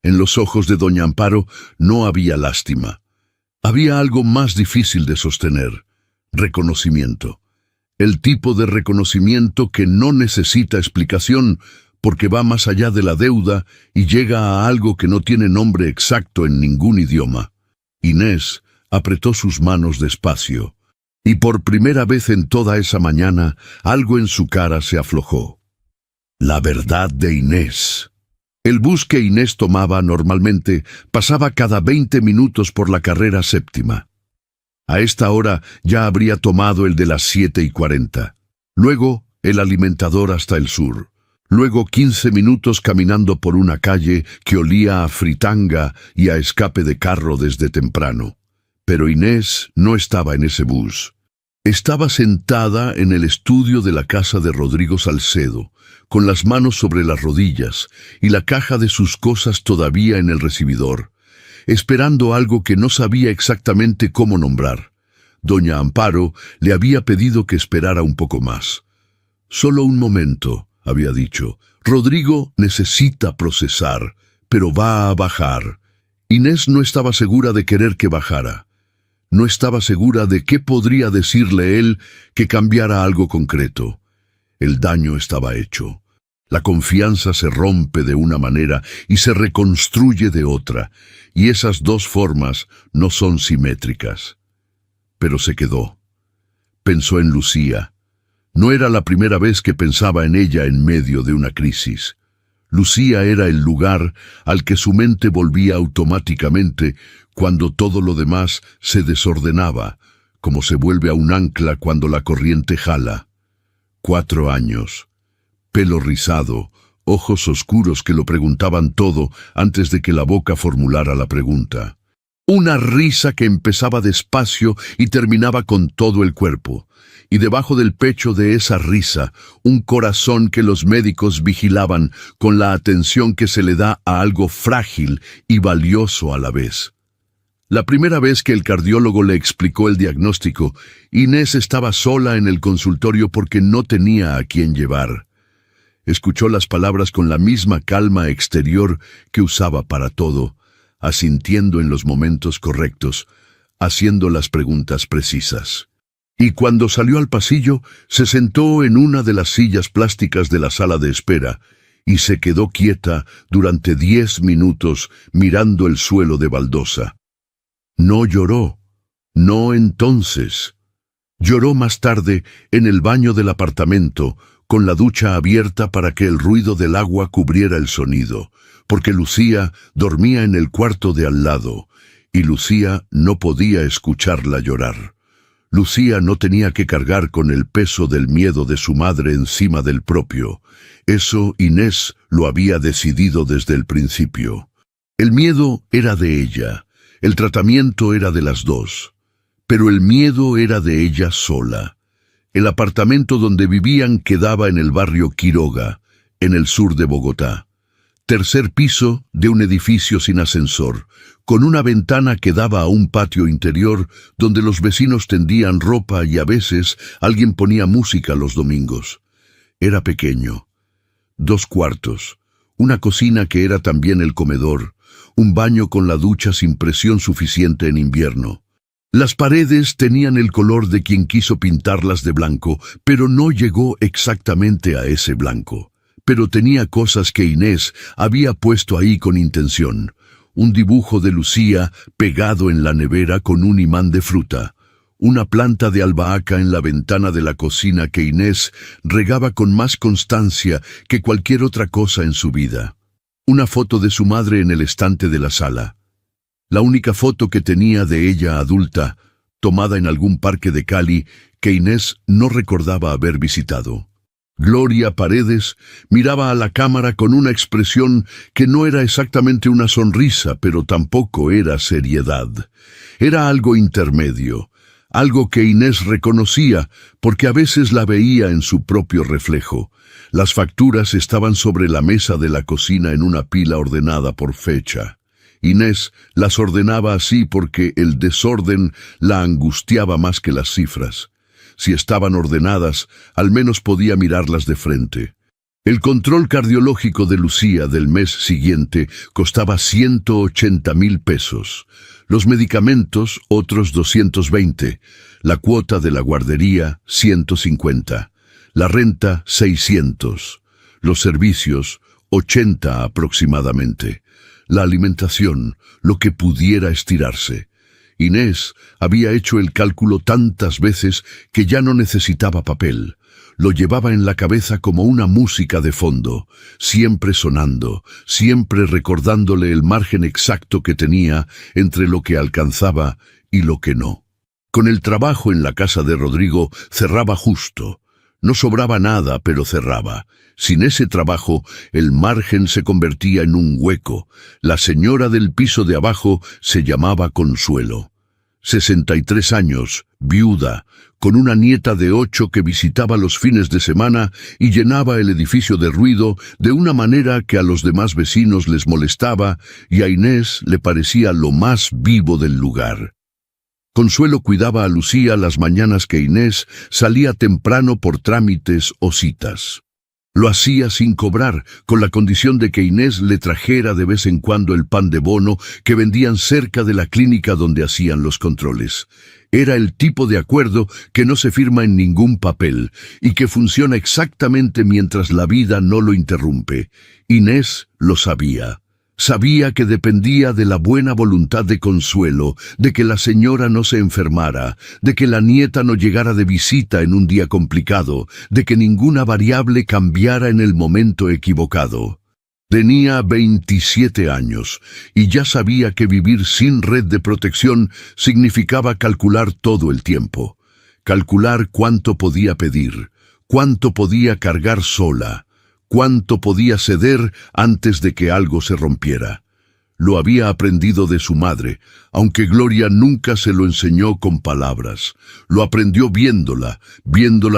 En los ojos de doña Amparo no había lástima. Había algo más difícil de sostener: reconocimiento. El tipo de reconocimiento que no necesita explicación, porque va más allá de la deuda y llega a algo que no tiene nombre exacto en ningún idioma. Inés apretó sus manos despacio, y por primera vez en toda esa mañana algo en su cara se aflojó. La verdad de Inés. El bus que Inés tomaba normalmente pasaba cada 20 minutos por la carrera 7ª. A esta hora ya habría tomado el de las 7:40. Luego el alimentador hasta el sur. Luego 15 minutos caminando por una calle que olía a fritanga y a escape de carro desde temprano. Pero Inés no estaba en ese bus. Estaba sentada en el estudio de la casa de Rodrigo Salcedo, con las manos sobre las rodillas y la caja de sus cosas todavía en el recibidor, esperando algo que no sabía exactamente cómo nombrar. Doña Amparo le había pedido que esperara un poco más. «Solo un momento», había dicho. «Rodrigo necesita procesar, pero va a bajar». Inés no estaba segura de querer que bajara. No estaba segura de qué podría decirle él que cambiara algo concreto. El daño estaba hecho. La confianza se rompe de una manera y se reconstruye de otra, y esas dos formas no son simétricas. Pero se quedó. Pensó en Lucía. No era la primera vez que pensaba en ella en medio de una crisis. Lucía era el lugar al que su mente volvía automáticamente cuando todo lo demás se desordenaba, como se vuelve a un ancla cuando la corriente jala. 4 años. Pelo rizado, ojos oscuros que lo preguntaban todo antes de que la boca formulara la pregunta. Una risa que empezaba despacio y terminaba con todo el cuerpo. Y debajo del pecho de esa risa, un corazón que los médicos vigilaban con la atención que se le da a algo frágil y valioso a la vez. La primera vez que el cardiólogo le explicó el diagnóstico, Inés estaba sola en el consultorio porque no tenía a quién llevar. Escuchó las palabras con la misma calma exterior que usaba para todo, asintiendo en los momentos correctos, haciendo las preguntas precisas. Y cuando salió al pasillo, se sentó en una de las sillas plásticas de la sala de espera y se quedó quieta durante 10 minutos mirando el suelo de baldosa. No lloró, no entonces. Lloró más tarde en el baño del apartamento, con la ducha abierta para que el ruido del agua cubriera el sonido, porque Lucía dormía en el cuarto de al lado, y Lucía no podía escucharla llorar. Lucía no tenía que cargar con el peso del miedo de su madre encima del propio. Eso Inés lo había decidido desde el principio. El miedo era de ella, el tratamiento era de las dos, pero el miedo era de ella sola. El apartamento donde vivían quedaba en el barrio Quiroga, en el sur de Bogotá. Tercer piso de un edificio sin ascensor, con una ventana que daba a un patio interior donde los vecinos tendían ropa y a veces alguien ponía música los domingos. Era pequeño. 2 cuartos, una cocina que era también el comedor, un baño con la ducha sin presión suficiente en invierno. Las paredes tenían el color de quien quiso pintarlas de blanco, pero no llegó exactamente a ese blanco. Pero tenía cosas que Inés había puesto ahí con intención. Un dibujo de Lucía pegado en la nevera con un imán de fruta. Una planta de albahaca en la ventana de la cocina que Inés regaba con más constancia que cualquier otra cosa en su vida. Una foto de su madre en el estante de la sala. La única foto que tenía de ella adulta, tomada en algún parque de Cali que Inés no recordaba haber visitado. Gloria Paredes miraba a la cámara con una expresión que no era exactamente una sonrisa, pero tampoco era seriedad. Era algo intermedio, algo que Inés reconocía porque a veces la veía en su propio reflejo. Las facturas estaban sobre la mesa de la cocina en una pila ordenada por fecha. Inés las ordenaba así porque el desorden la angustiaba más que las cifras. Si estaban ordenadas, al menos podía mirarlas de frente. El control cardiológico de Lucía del mes siguiente costaba 180.000 pesos. Los medicamentos, otros 220. La cuota de la guardería, 150. La renta, 600. Los servicios, 80 aproximadamente. La alimentación, lo que pudiera estirarse. Inés había hecho el cálculo tantas veces que ya no necesitaba papel. Lo llevaba en la cabeza como una música de fondo, siempre sonando, siempre recordándole el margen exacto que tenía entre lo que alcanzaba y lo que no. Con el trabajo en la casa de Rodrigo cerraba justo. No sobraba nada, pero cerraba. Sin ese trabajo, el margen se convertía en un hueco. La señora del piso de abajo se llamaba Consuelo. 63 años, viuda, con una nieta de 8 que visitaba los fines de semana y llenaba el edificio de ruido de una manera que a los demás vecinos les molestaba y a Inés le parecía lo más vivo del lugar. Consuelo cuidaba a Lucía las mañanas que Inés salía temprano por trámites o citas. Lo hacía sin cobrar, con la condición de que Inés le trajera de vez en cuando el pan de bono que vendían cerca de la clínica donde hacían los controles. Era el tipo de acuerdo que no se firma en ningún papel y que funciona exactamente mientras la vida no lo interrumpe. Inés lo sabía. Sabía que dependía de la buena voluntad de Consuelo, de que la señora no se enfermara, de que la nieta no llegara de visita en un día complicado, de que ninguna variable cambiara en el momento equivocado. Tenía 27 años y ya sabía que vivir sin red de protección significaba calcular todo el tiempo. Calcular cuánto podía pedir, cuánto podía cargar sola, cuánto podía ceder antes de que algo se rompiera. Lo había aprendido de su madre, aunque Gloria nunca se lo enseñó con palabras. Lo aprendió viéndola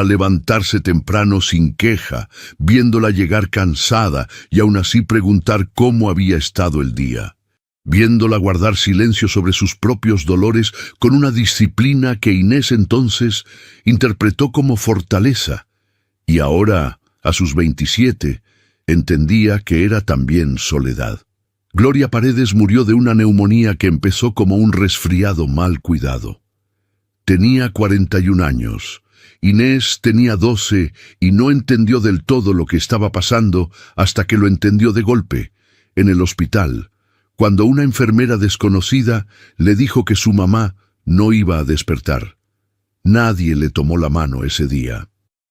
levantarse temprano sin queja, viéndola llegar cansada y aún así preguntar cómo había estado el día. Viéndola guardar silencio sobre sus propios dolores con una disciplina que Inés entonces interpretó como fortaleza. Y ahora, a sus 27, entendía que era también soledad. Gloria Paredes murió de una neumonía que empezó como un resfriado mal cuidado. Tenía 41 años. Inés tenía 12 y no entendió del todo lo que estaba pasando hasta que lo entendió de golpe, en el hospital, cuando una enfermera desconocida le dijo que su mamá no iba a despertar. Nadie le tomó la mano ese día.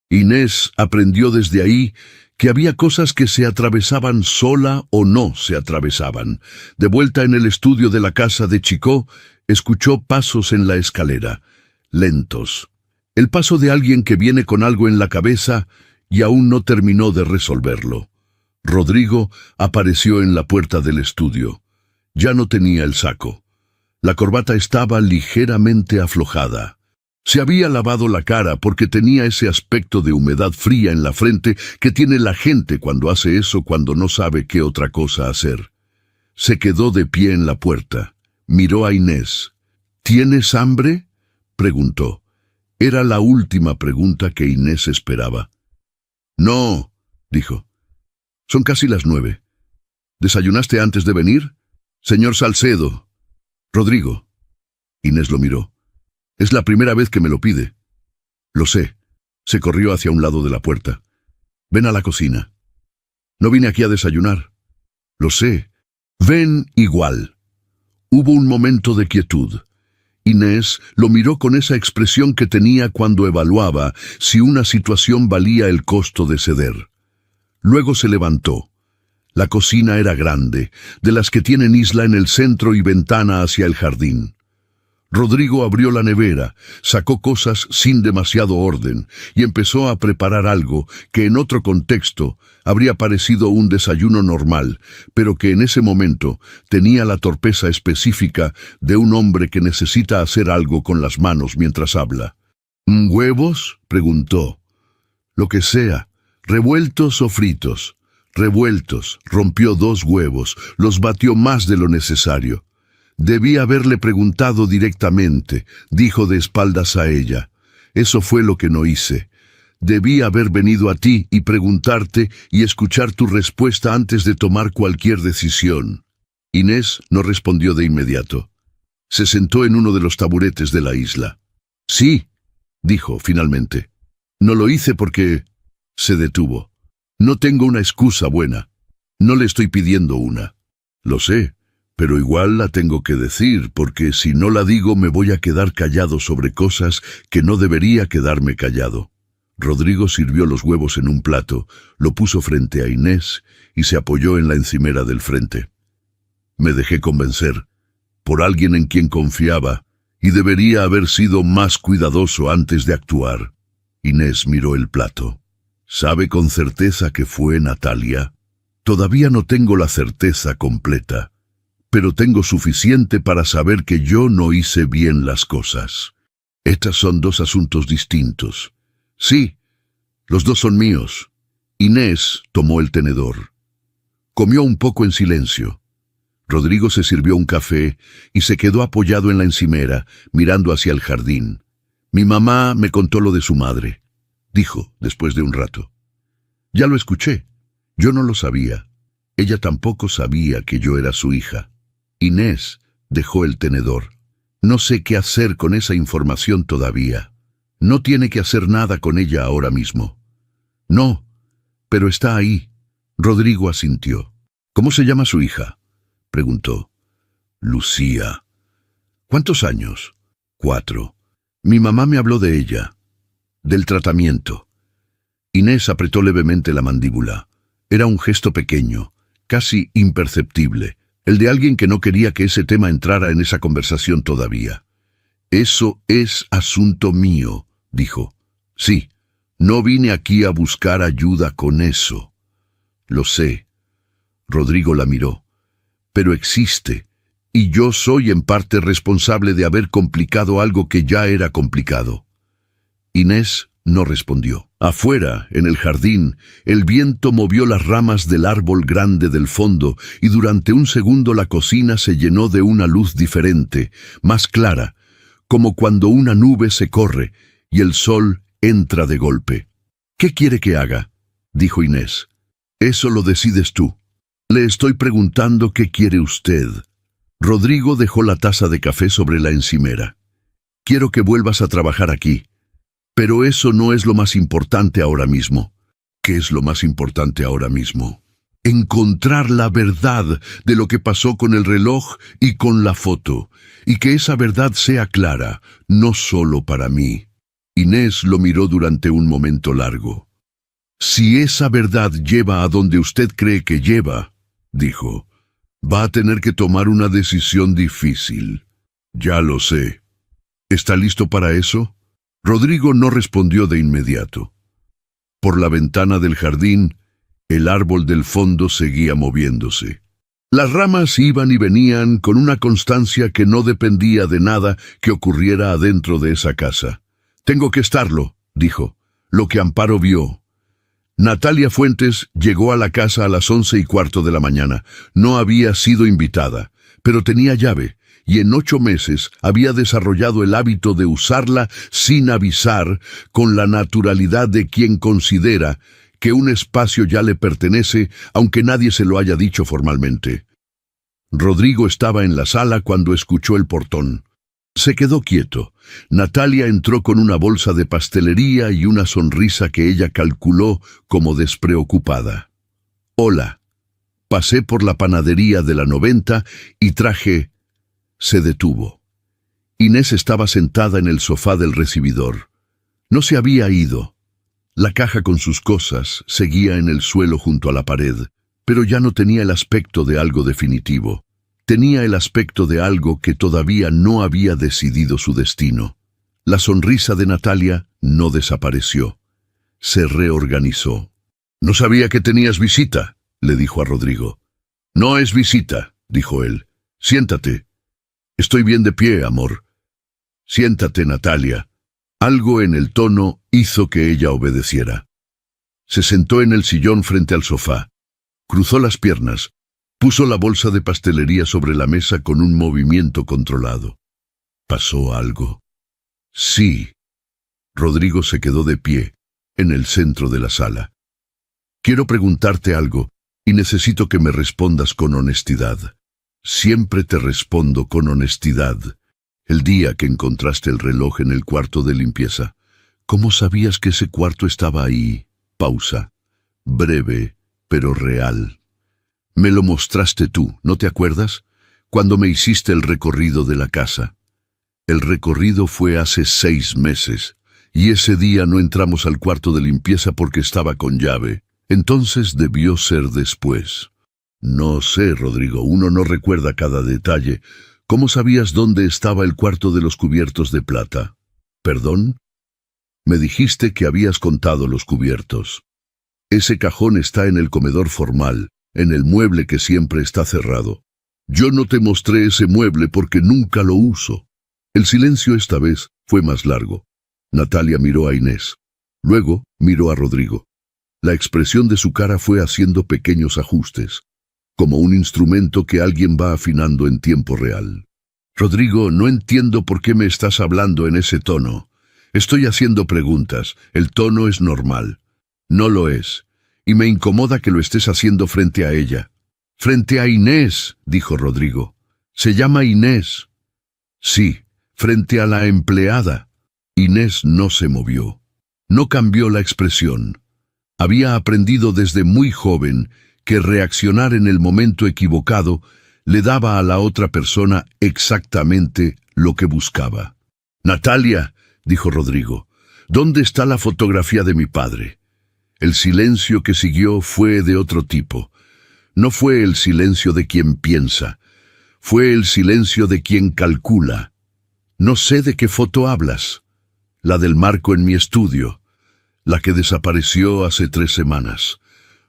Inés aprendió desde ahí que había cosas que se atravesaban sola o no se atravesaban. De vuelta en el estudio de la casa de Chicó, escuchó pasos en la escalera, lentos. El paso de alguien que viene con algo en la cabeza y aún no terminó de resolverlo. Rodrigo apareció en la puerta del estudio. Ya no tenía el saco. La corbata estaba ligeramente aflojada. Se había lavado la cara porque tenía ese aspecto de humedad fría en la frente que tiene la gente cuando hace eso cuando no sabe qué otra cosa hacer. Se quedó de pie en la puerta. Miró a Inés. ¿Tienes hambre?, preguntó. Era la última pregunta que Inés esperaba. No, dijo. Son casi las 9. ¿Desayunaste antes de venir? Señor Salcedo. Rodrigo. Inés lo miró. Es la primera vez que me lo pide. Lo sé. Se corrió hacia un lado de la puerta. Ven a la cocina. No vine aquí a desayunar. Lo sé. Ven igual. Hubo un momento de quietud. Inés lo miró con esa expresión que tenía cuando evaluaba si una situación valía el costo de ceder. Luego se levantó. La cocina era grande, de las que tienen isla en el centro y ventana hacia el jardín. Rodrigo abrió la nevera, sacó cosas sin demasiado orden y empezó a preparar algo que en otro contexto habría parecido un desayuno normal, pero que en ese momento tenía la torpeza específica de un hombre que necesita hacer algo con las manos mientras habla. ¿Huevos?, preguntó. Lo que sea, revueltos o fritos. Revueltos. Rompió 2 huevos, los batió más de lo necesario. Debí haberle preguntado directamente, dijo de espaldas a ella. Eso fue lo que no hice. Debí haber venido a ti y preguntarte y escuchar tu respuesta antes de tomar cualquier decisión. Inés no respondió de inmediato. Se sentó en uno de los taburetes de la isla. Sí, dijo finalmente. No lo hice porque... Se detuvo. No tengo una excusa buena. No le estoy pidiendo una. Lo sé. Pero igual la tengo que decir, porque si no la digo me voy a quedar callado sobre cosas que no debería quedarme callado. Rodrigo sirvió los huevos en un plato, lo puso frente a Inés y se apoyó en la encimera del frente. Me dejé convencer, por alguien en quien confiaba, y debería haber sido más cuidadoso antes de actuar. Inés miró el plato. ¿Sabe con certeza que fue Natalia? Todavía no tengo la certeza completa. Pero tengo suficiente para saber que yo no hice bien las cosas. Estos son 2 asuntos distintos. Sí, los 2 son míos. Inés tomó el tenedor. Comió un poco en silencio. Rodrigo se sirvió un café y se quedó apoyado en la encimera, mirando hacia el jardín. Mi mamá me contó lo de su madre, dijo después de un rato. Ya lo escuché. Yo no lo sabía. Ella tampoco sabía que yo era su hija. Inés dejó el tenedor. No sé qué hacer con esa información todavía. No tiene que hacer nada con ella ahora mismo. No, pero está ahí. Rodrigo asintió. ¿Cómo se llama su hija?, preguntó. Lucía. ¿Cuántos años? 4. Mi mamá me habló de ella, del tratamiento. Inés apretó levemente la mandíbula. Era un gesto pequeño, casi imperceptible. El de alguien que no quería que ese tema entrara en esa conversación todavía. Eso es asunto mío, dijo. Sí, no vine aquí a buscar ayuda con eso. Lo sé. Rodrigo la miró. pero existe, y yo soy en parte responsable de haber complicado algo que ya era complicado. Inés no respondió. Afuera, en el jardín, el viento movió las ramas del árbol grande del fondo y durante un segundo la cocina se llenó de una luz diferente, más clara, como cuando una nube se corre y el sol entra de golpe. «¿Qué quiere que haga?», dijo Inés. «Eso lo decides tú. Le estoy preguntando qué quiere usted». Rodrigo dejó la taza de café sobre la encimera. «Quiero que vuelvas a trabajar aquí. Pero eso no es lo más importante ahora mismo». «¿Qué es lo más importante ahora mismo?» «Encontrar la verdad de lo que pasó con el reloj y con la foto, y que esa verdad sea clara, no solo para mí». Inés lo miró durante un momento largo. «Si esa verdad lleva a donde usted cree que lleva», dijo, «va a tener que tomar una decisión difícil». «Ya lo sé. ¿Está listo para eso?» Rodrigo no respondió de inmediato. Por la ventana del jardín, el árbol del fondo seguía moviéndose. Las ramas iban y venían con una constancia que no dependía de nada que ocurriera adentro de esa casa. «Tengo que estarlo», dijo, lo que Amparo vio. Natalia Fuentes llegó a la casa a las 11:15 de la mañana. No había sido invitada, pero tenía llave, y en 8 meses había desarrollado el hábito de usarla sin avisar, con la naturalidad de quien considera que un espacio ya le pertenece, aunque nadie se lo haya dicho formalmente. Rodrigo estaba en la sala cuando escuchó el portón. Se quedó quieto. Natalia entró con una bolsa de pastelería y una sonrisa que ella calculó como despreocupada. «Hola. Pasé por la panadería de la 90 y traje...» Se detuvo. Inés estaba sentada en el sofá del recibidor. No se había ido. La caja con sus cosas seguía en el suelo junto a la pared, pero ya no tenía el aspecto de algo definitivo. Tenía el aspecto de algo que todavía no había decidido su destino. La sonrisa de Natalia no desapareció. Se reorganizó. «No sabía que tenías visita», le dijo a Rodrigo. «No es visita», dijo él. «Siéntate». «Estoy bien de pie, amor». «Siéntate, Natalia». Algo en el tono hizo que ella obedeciera. Se sentó en el sillón frente al sofá. Cruzó las piernas. Puso la bolsa de pastelería sobre la mesa con un movimiento controlado. ¿Pasó algo? Sí. Rodrigo se quedó de pie, en el centro de la sala. Quiero preguntarte algo, y necesito que me respondas con honestidad. Siempre te respondo con honestidad. El día que encontraste el reloj en el cuarto de limpieza, ¿cómo sabías que ese cuarto estaba ahí? Pausa. Breve, pero real. Me lo mostraste tú, ¿no te acuerdas? Cuando me hiciste el recorrido de la casa. El recorrido fue hace 6 meses, y ese día no entramos al cuarto de limpieza porque estaba con llave. Entonces debió ser después. No sé, Rodrigo, uno no recuerda cada detalle. ¿Cómo sabías dónde estaba el cuarto de los cubiertos de plata? ¿Perdón? Me dijiste que habías contado los cubiertos. Ese cajón está en el comedor formal, en el mueble que siempre está cerrado. Yo no te mostré ese mueble porque nunca lo uso. El silencio esta vez fue más largo. Natalia miró a Inés. Luego miró a Rodrigo. La expresión de su cara fue haciendo pequeños ajustes, como un instrumento que alguien va afinando en tiempo real. Rodrigo, no entiendo por qué me estás hablando en ese tono. Estoy haciendo preguntas. El tono es normal. No lo es. Y me incomoda que lo estés haciendo frente a ella. Frente a Inés, dijo Rodrigo. Se llama Inés. Sí, frente a la empleada. Inés no se movió. No cambió la expresión. Había aprendido desde muy joven que reaccionar en el momento equivocado le daba a la otra persona exactamente lo que buscaba. Natalia, dijo Rodrigo, ¿dónde está la fotografía de mi padre? El silencio que siguió fue de otro tipo. No fue el silencio de quien piensa, fue el silencio de quien calcula. No sé de qué foto hablas. La del marco en mi estudio, la que desapareció hace 3 semanas.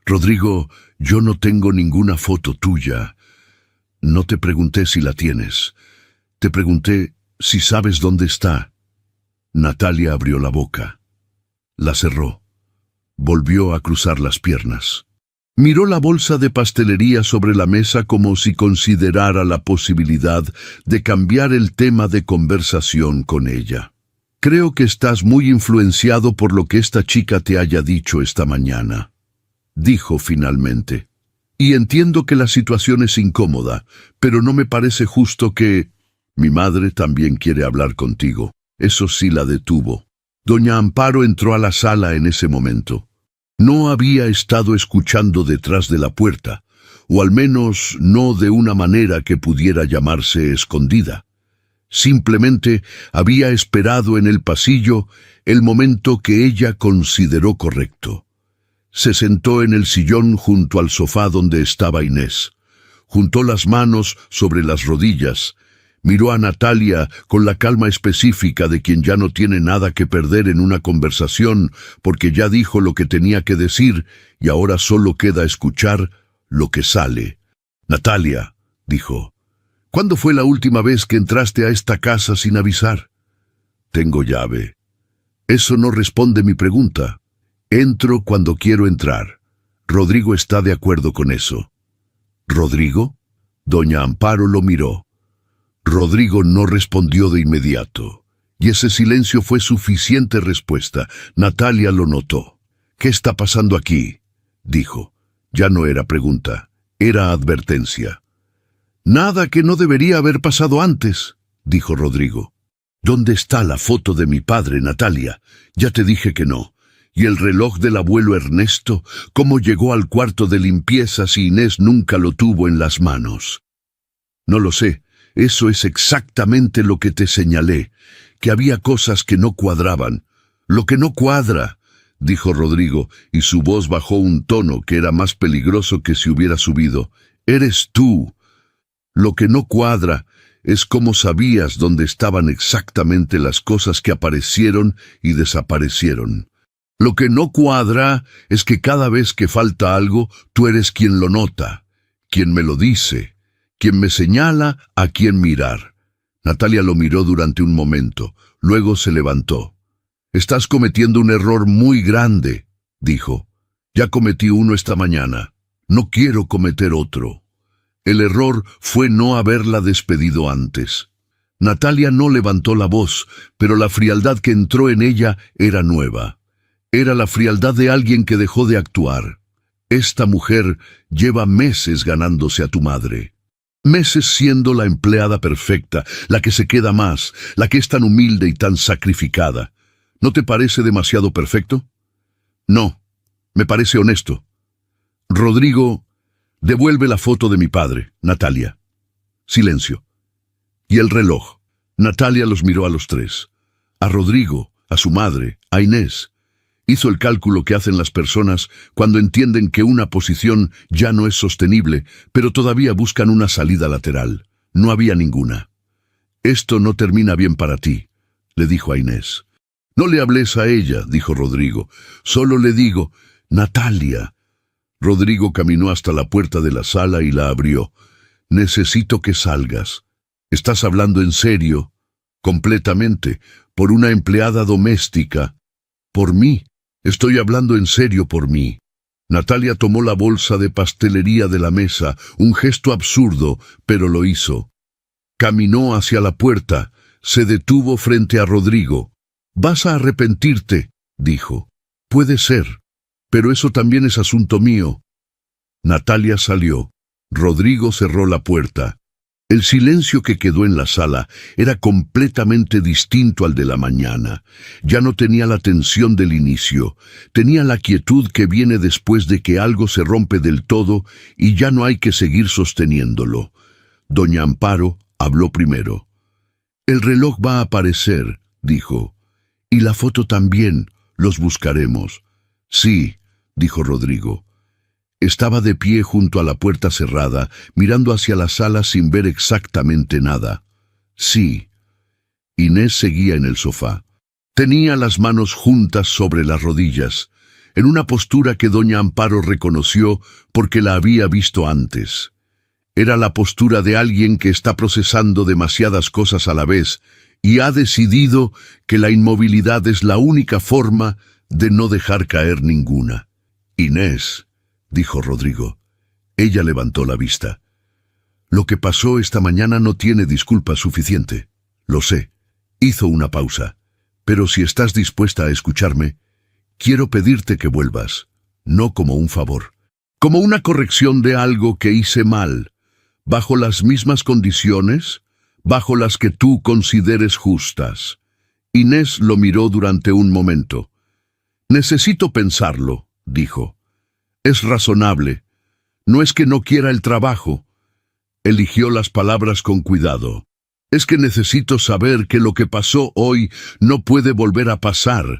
Rodrigo, yo no tengo ninguna foto tuya. No te pregunté si la tienes. Te pregunté si sabes dónde está. Natalia abrió la boca. La cerró. Volvió a cruzar las piernas. Miró la bolsa de pastelería sobre la mesa como si considerara la posibilidad de cambiar el tema de conversación con ella. Creo que estás muy influenciado por lo que esta chica te haya dicho esta mañana, dijo finalmente. Y entiendo que la situación es incómoda, pero no me parece justo que... Mi madre también quiere hablar contigo. Eso sí la detuvo. Doña Amparo entró a la sala en ese momento. No había estado escuchando detrás de la puerta, o al menos no de una manera que pudiera llamarse escondida. Simplemente había esperado en el pasillo el momento que ella consideró correcto. Se sentó en el sillón junto al sofá donde estaba Inés. Juntó las manos sobre las rodillas. Miró a Natalia con la calma específica de quien ya no tiene nada que perder en una conversación porque ya dijo lo que tenía que decir y ahora solo queda escuchar lo que sale. Natalia, dijo, ¿cuándo fue la última vez que entraste a esta casa sin avisar? Tengo llave. Eso no responde mi pregunta. Entro cuando quiero entrar. Rodrigo está de acuerdo con eso. ¿Rodrigo? Doña Amparo lo miró. Rodrigo no respondió de inmediato, y ese silencio fue suficiente respuesta. Natalia lo notó. ¿Qué está pasando aquí?, dijo. Ya no era pregunta, era advertencia. Nada que no debería haber pasado antes, dijo Rodrigo. ¿Dónde está la foto de mi padre, Natalia? Ya te dije que no. ¿Y el reloj del abuelo Ernesto? ¿Cómo llegó al cuarto de limpieza si Inés nunca lo tuvo en las manos? No lo sé. Eso es exactamente lo que te señalé, que había cosas que no cuadraban. Lo que no cuadra, dijo Rodrigo, y su voz bajó un tono que era más peligroso que si hubiera subido. Eres tú. Lo que no cuadra es cómo sabías dónde estaban exactamente las cosas que aparecieron y desaparecieron. Lo que no cuadra es que cada vez que falta algo, tú eres quien lo nota, quien me lo dice, quien me señala a quién mirar. Natalia lo miró durante un momento, luego se levantó. Estás cometiendo un error muy grande, dijo. Ya cometí uno esta mañana. No quiero cometer otro. El error fue no haberla despedido antes. Natalia no levantó la voz, pero la frialdad que entró en ella era nueva. Era la frialdad de alguien que dejó de actuar. Esta mujer lleva meses ganándose a tu madre. Meses siendo la empleada perfecta, la que se queda más, la que es tan humilde y tan sacrificada. ¿No te parece demasiado perfecto? No, me parece honesto. Rodrigo, devuelve la foto de mi padre, Natalia. Silencio. Y el reloj. Natalia los miró a los tres. A Rodrigo, a su madre, a Inés. Hizo el cálculo que hacen las personas cuando entienden que una posición ya no es sostenible, pero todavía buscan una salida lateral. No había ninguna. Esto no termina bien para ti, le dijo a Inés. No le hables a ella, dijo Rodrigo. Solo le digo, Natalia. Rodrigo caminó hasta la puerta de la sala y la abrió. Necesito que salgas. ¿Estás hablando en serio? Completamente. Por una empleada doméstica. Por mí. Estoy hablando en serio por mí. Natalia tomó la bolsa de pastelería de la mesa, un gesto absurdo, pero lo hizo. Caminó hacia la puerta, se detuvo frente a Rodrigo. Vas a arrepentirte, dijo. Puede ser, pero eso también es asunto mío. Natalia salió. Rodrigo cerró la puerta. El silencio que quedó en la sala era completamente distinto al de la mañana. Ya no tenía la tensión del inicio, tenía la quietud que viene después de que algo se rompe del todo y ya no hay que seguir sosteniéndolo. Doña Amparo habló primero. El reloj va a aparecer, dijo. Y la foto también, los buscaremos. Sí, dijo Rodrigo. Estaba de pie junto a la puerta cerrada, mirando hacia la sala sin ver exactamente nada. Sí. Inés seguía en el sofá. Tenía las manos juntas sobre las rodillas, en una postura que doña Amparo reconoció porque la había visto antes. Era la postura de alguien que está procesando demasiadas cosas a la vez y ha decidido que la inmovilidad es la única forma de no dejar caer ninguna. Inés, dijo Rodrigo. Ella levantó la vista. Lo que pasó esta mañana no tiene disculpa suficiente. Lo sé. Hizo una pausa. Pero si estás dispuesta a escucharme, quiero pedirte que vuelvas, no como un favor, como una corrección de algo que hice mal, bajo las mismas condiciones, bajo las que tú consideres justas. Inés lo miró durante un momento. Necesito pensarlo, dijo. Es razonable. No es que no quiera el trabajo. Eligió las palabras con cuidado. Es que necesito saber que lo que pasó hoy no puede volver a pasar.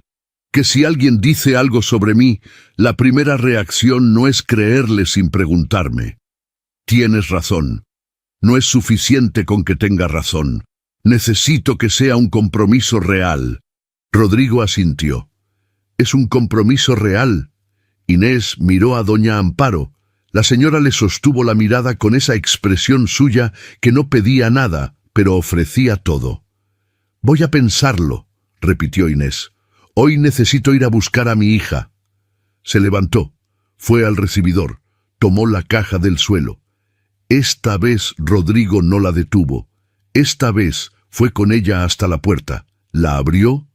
Que si alguien dice algo sobre mí, la primera reacción no es creerle sin preguntarme. Tienes razón. No es suficiente con que tenga razón. Necesito que sea un compromiso real. Rodrigo asintió. Es un compromiso real. Inés miró a doña Amparo. La señora le sostuvo la mirada con esa expresión suya que no pedía nada, pero ofrecía todo. Voy a pensarlo, repitió Inés. Hoy necesito ir a buscar a mi hija. Se levantó, fue al recibidor, tomó la caja del suelo. Esta vez Rodrigo no la detuvo. Esta vez fue con ella hasta la puerta, la abrió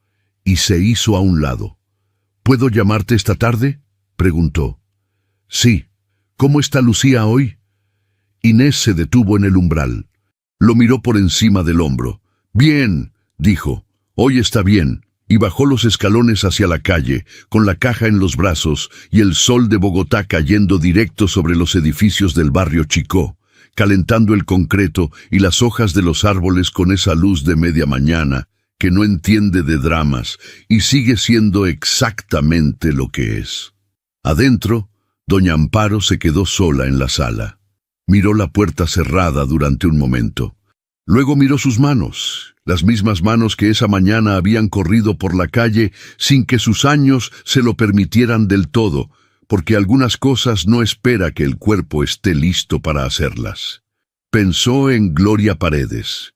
y se hizo a un lado. ¿Puedo llamarte esta tarde?, preguntó. Sí. ¿Cómo está Lucía hoy? Inés se detuvo en el umbral. Lo miró por encima del hombro. Bien, dijo. Hoy está bien. Y bajó los escalones hacia la calle, con la caja en los brazos y el sol de Bogotá cayendo directo sobre los edificios del barrio Chicó, calentando el concreto y las hojas de los árboles con esa luz de media mañana, que no entiende de dramas y sigue siendo exactamente lo que es. Adentro, doña Amparo se quedó sola en la sala. Miró la puerta cerrada durante un momento. Luego miró sus manos, las mismas manos que esa mañana habían corrido por la calle sin que sus años se lo permitieran del todo, porque algunas cosas no espera que el cuerpo esté listo para hacerlas. Pensó en Gloria Paredes,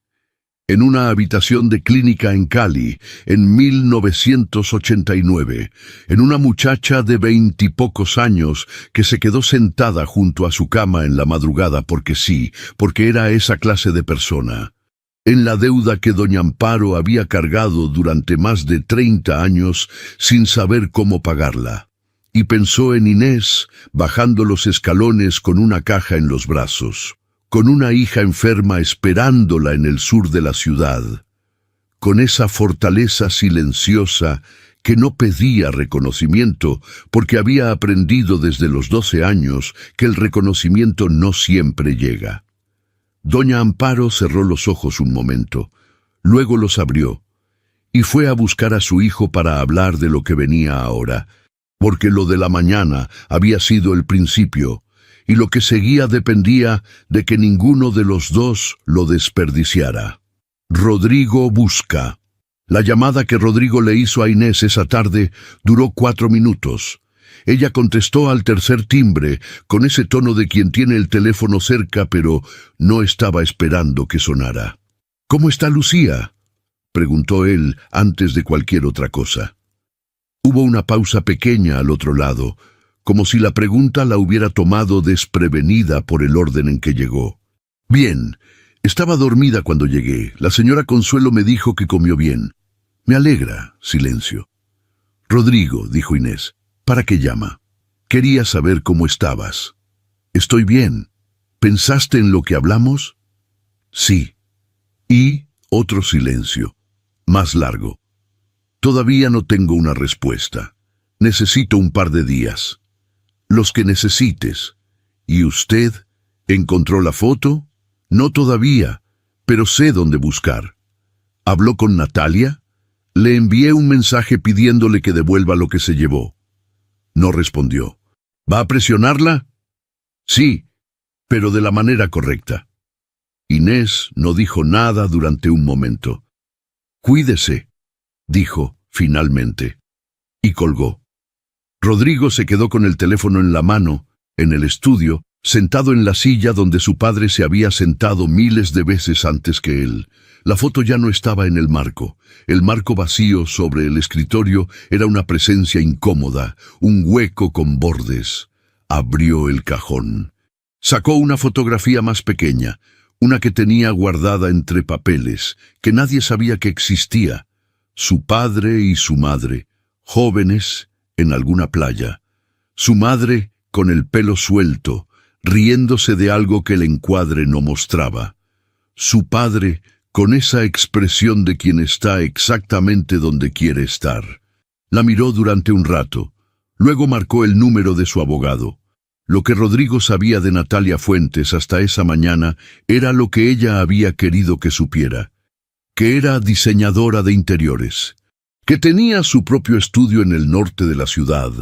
en una habitación de clínica en Cali, en 1989, en una muchacha de 20 y pocos años que se quedó sentada junto a su cama en la madrugada porque sí, porque era esa clase de persona. En la deuda que doña Amparo había cargado durante más de 30 años sin saber cómo pagarla. Y pensó en Inés bajando los escalones con una caja en los brazos, con una hija enferma esperándola en el sur de la ciudad, con esa fortaleza silenciosa que no pedía reconocimiento porque había aprendido desde los 12 años que el reconocimiento no siempre llega. Doña Amparo cerró los ojos un momento, luego los abrió, y fue a buscar a su hijo para hablar de lo que venía ahora, porque lo de la mañana había sido el principio, y lo que seguía dependía de que ninguno de los dos lo desperdiciara. Rodrigo busca. La llamada que Rodrigo le hizo a Inés esa tarde duró 4 minutos. Ella contestó al tercer timbre, con ese tono de quien tiene el teléfono cerca, pero no estaba esperando que sonara. «¿Cómo está Lucía?», preguntó él antes de cualquier otra cosa. Hubo una pausa pequeña al otro lado, como si la pregunta la hubiera tomado desprevenida por el orden en que llegó. «Bien, estaba dormida cuando llegué. La señora Consuelo me dijo que comió bien». «Me alegra». Silencio. «Rodrigo», dijo Inés, «¿para qué llama?» «Quería saber cómo estabas». «Estoy bien». «¿Pensaste en lo que hablamos?» «Sí». Y otro silencio, más largo. «Todavía no tengo una respuesta. Necesito un par de días». «Los que necesites». «¿Y usted? ¿Encontró la foto?» «No todavía, pero sé dónde buscar». «¿Habló con Natalia?» «Le envié un mensaje pidiéndole que devuelva lo que se llevó». No respondió. «¿Va a presionarla?» «Sí, pero de la manera correcta». Inés no dijo nada durante un momento. «Cuídese», dijo finalmente, y colgó. Rodrigo se quedó con el teléfono en la mano, en el estudio, sentado en la silla donde su padre se había sentado miles de veces antes que él. La foto ya no estaba en el marco. El marco vacío sobre el escritorio era una presencia incómoda, un hueco con bordes. Abrió el cajón. Sacó una fotografía más pequeña, una que tenía guardada entre papeles, que nadie sabía que existía. Su padre y su madre, jóvenes, en alguna playa. Su madre, con el pelo suelto, riéndose de algo que el encuadre no mostraba. Su padre, con esa expresión de quien está exactamente donde quiere estar. La miró durante un rato, luego marcó el número de su abogado. Lo que Rodrigo sabía de Natalia Fuentes hasta esa mañana era lo que ella había querido que supiera, que era diseñadora de interiores, que tenía su propio estudio en el norte de la ciudad,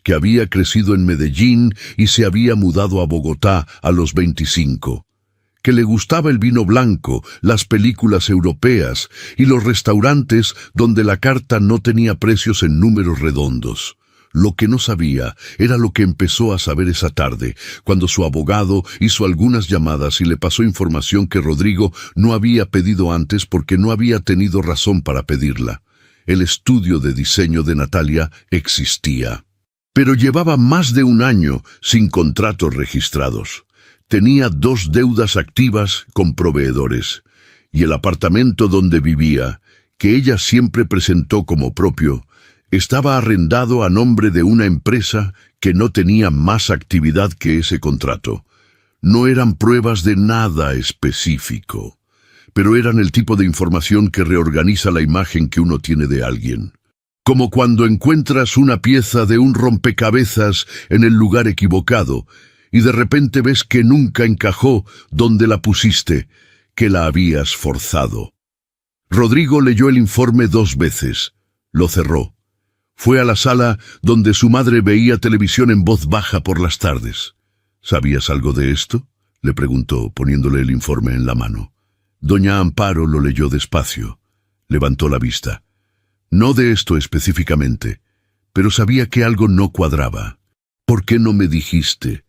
que había crecido en Medellín y se había mudado a Bogotá a los 25, que le gustaba el vino blanco, las películas europeas y los restaurantes donde la carta no tenía precios en números redondos. Lo que no sabía era lo que empezó a saber esa tarde, cuando su abogado hizo algunas llamadas y le pasó información que Rodrigo no había pedido antes porque no había tenido razón para pedirla. El estudio de diseño de Natalia existía, pero llevaba más de un año sin contratos registrados. Tenía 2 deudas activas con proveedores, y el apartamento donde vivía, que ella siempre presentó como propio, estaba arrendado a nombre de una empresa que no tenía más actividad que ese contrato. No eran pruebas de nada específico, pero eran el tipo de información que reorganiza la imagen que uno tiene de alguien. Como cuando encuentras una pieza de un rompecabezas en el lugar equivocado, y de repente ves que nunca encajó donde la pusiste, que la habías forzado. Rodrigo leyó el informe 2 veces. Lo cerró. Fue a la sala donde su madre veía televisión en voz baja por las tardes. ¿Sabías algo de esto?, le preguntó, poniéndole el informe en la mano. Doña Amparo lo leyó despacio. Levantó la vista. No de esto específicamente, pero sabía que algo no cuadraba. ¿Por qué no me dijiste?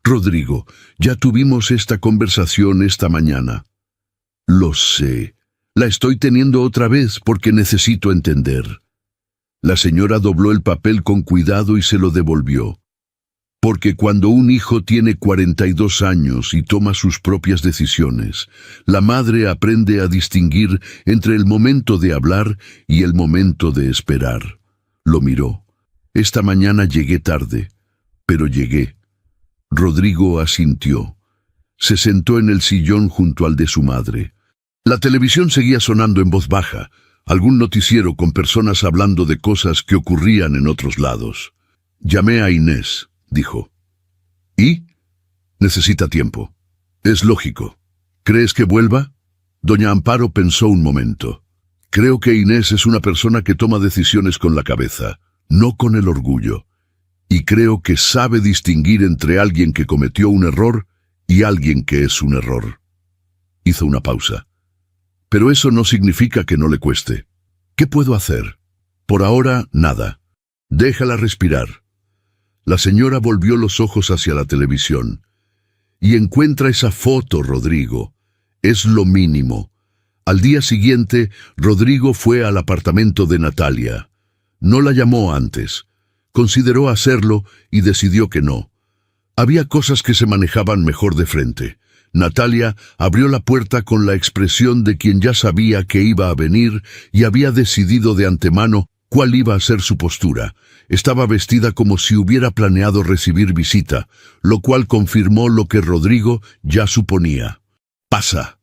Rodrigo, ya tuvimos esta conversación esta mañana. Lo sé. La estoy teniendo otra vez porque necesito entender. La señora dobló el papel con cuidado y se lo devolvió. Porque cuando un hijo tiene 42 años y toma sus propias decisiones, la madre aprende a distinguir entre el momento de hablar y el momento de esperar. Lo miró. Esta mañana llegué tarde, pero llegué. Rodrigo asintió. Se sentó en el sillón junto al de su madre. La televisión seguía sonando en voz baja, algún noticiero con personas hablando de cosas que ocurrían en otros lados. Llamé a Inés, dijo. ¿Y? Necesita tiempo. Es lógico. ¿Crees que vuelva? Doña Amparo pensó un momento. Creo que Inés es una persona que toma decisiones con la cabeza, no con el orgullo. Y creo que sabe distinguir entre alguien que cometió un error y alguien que es un error. Hizo una pausa. Pero eso no significa que no le cueste. ¿Qué puedo hacer? Por ahora, nada. Déjala respirar. La señora volvió los ojos hacia la televisión. Y encuentra esa foto, Rodrigo. Es lo mínimo. Al día siguiente, Rodrigo fue al apartamento de Natalia. No la llamó antes. Consideró hacerlo y decidió que no. Había cosas que se manejaban mejor de frente. Natalia abrió la puerta con la expresión de quien ya sabía que iba a venir y había decidido de antemano cuál iba a ser su postura. Estaba vestida como si hubiera planeado recibir visita, lo cual confirmó lo que Rodrigo ya suponía. «Pasa»,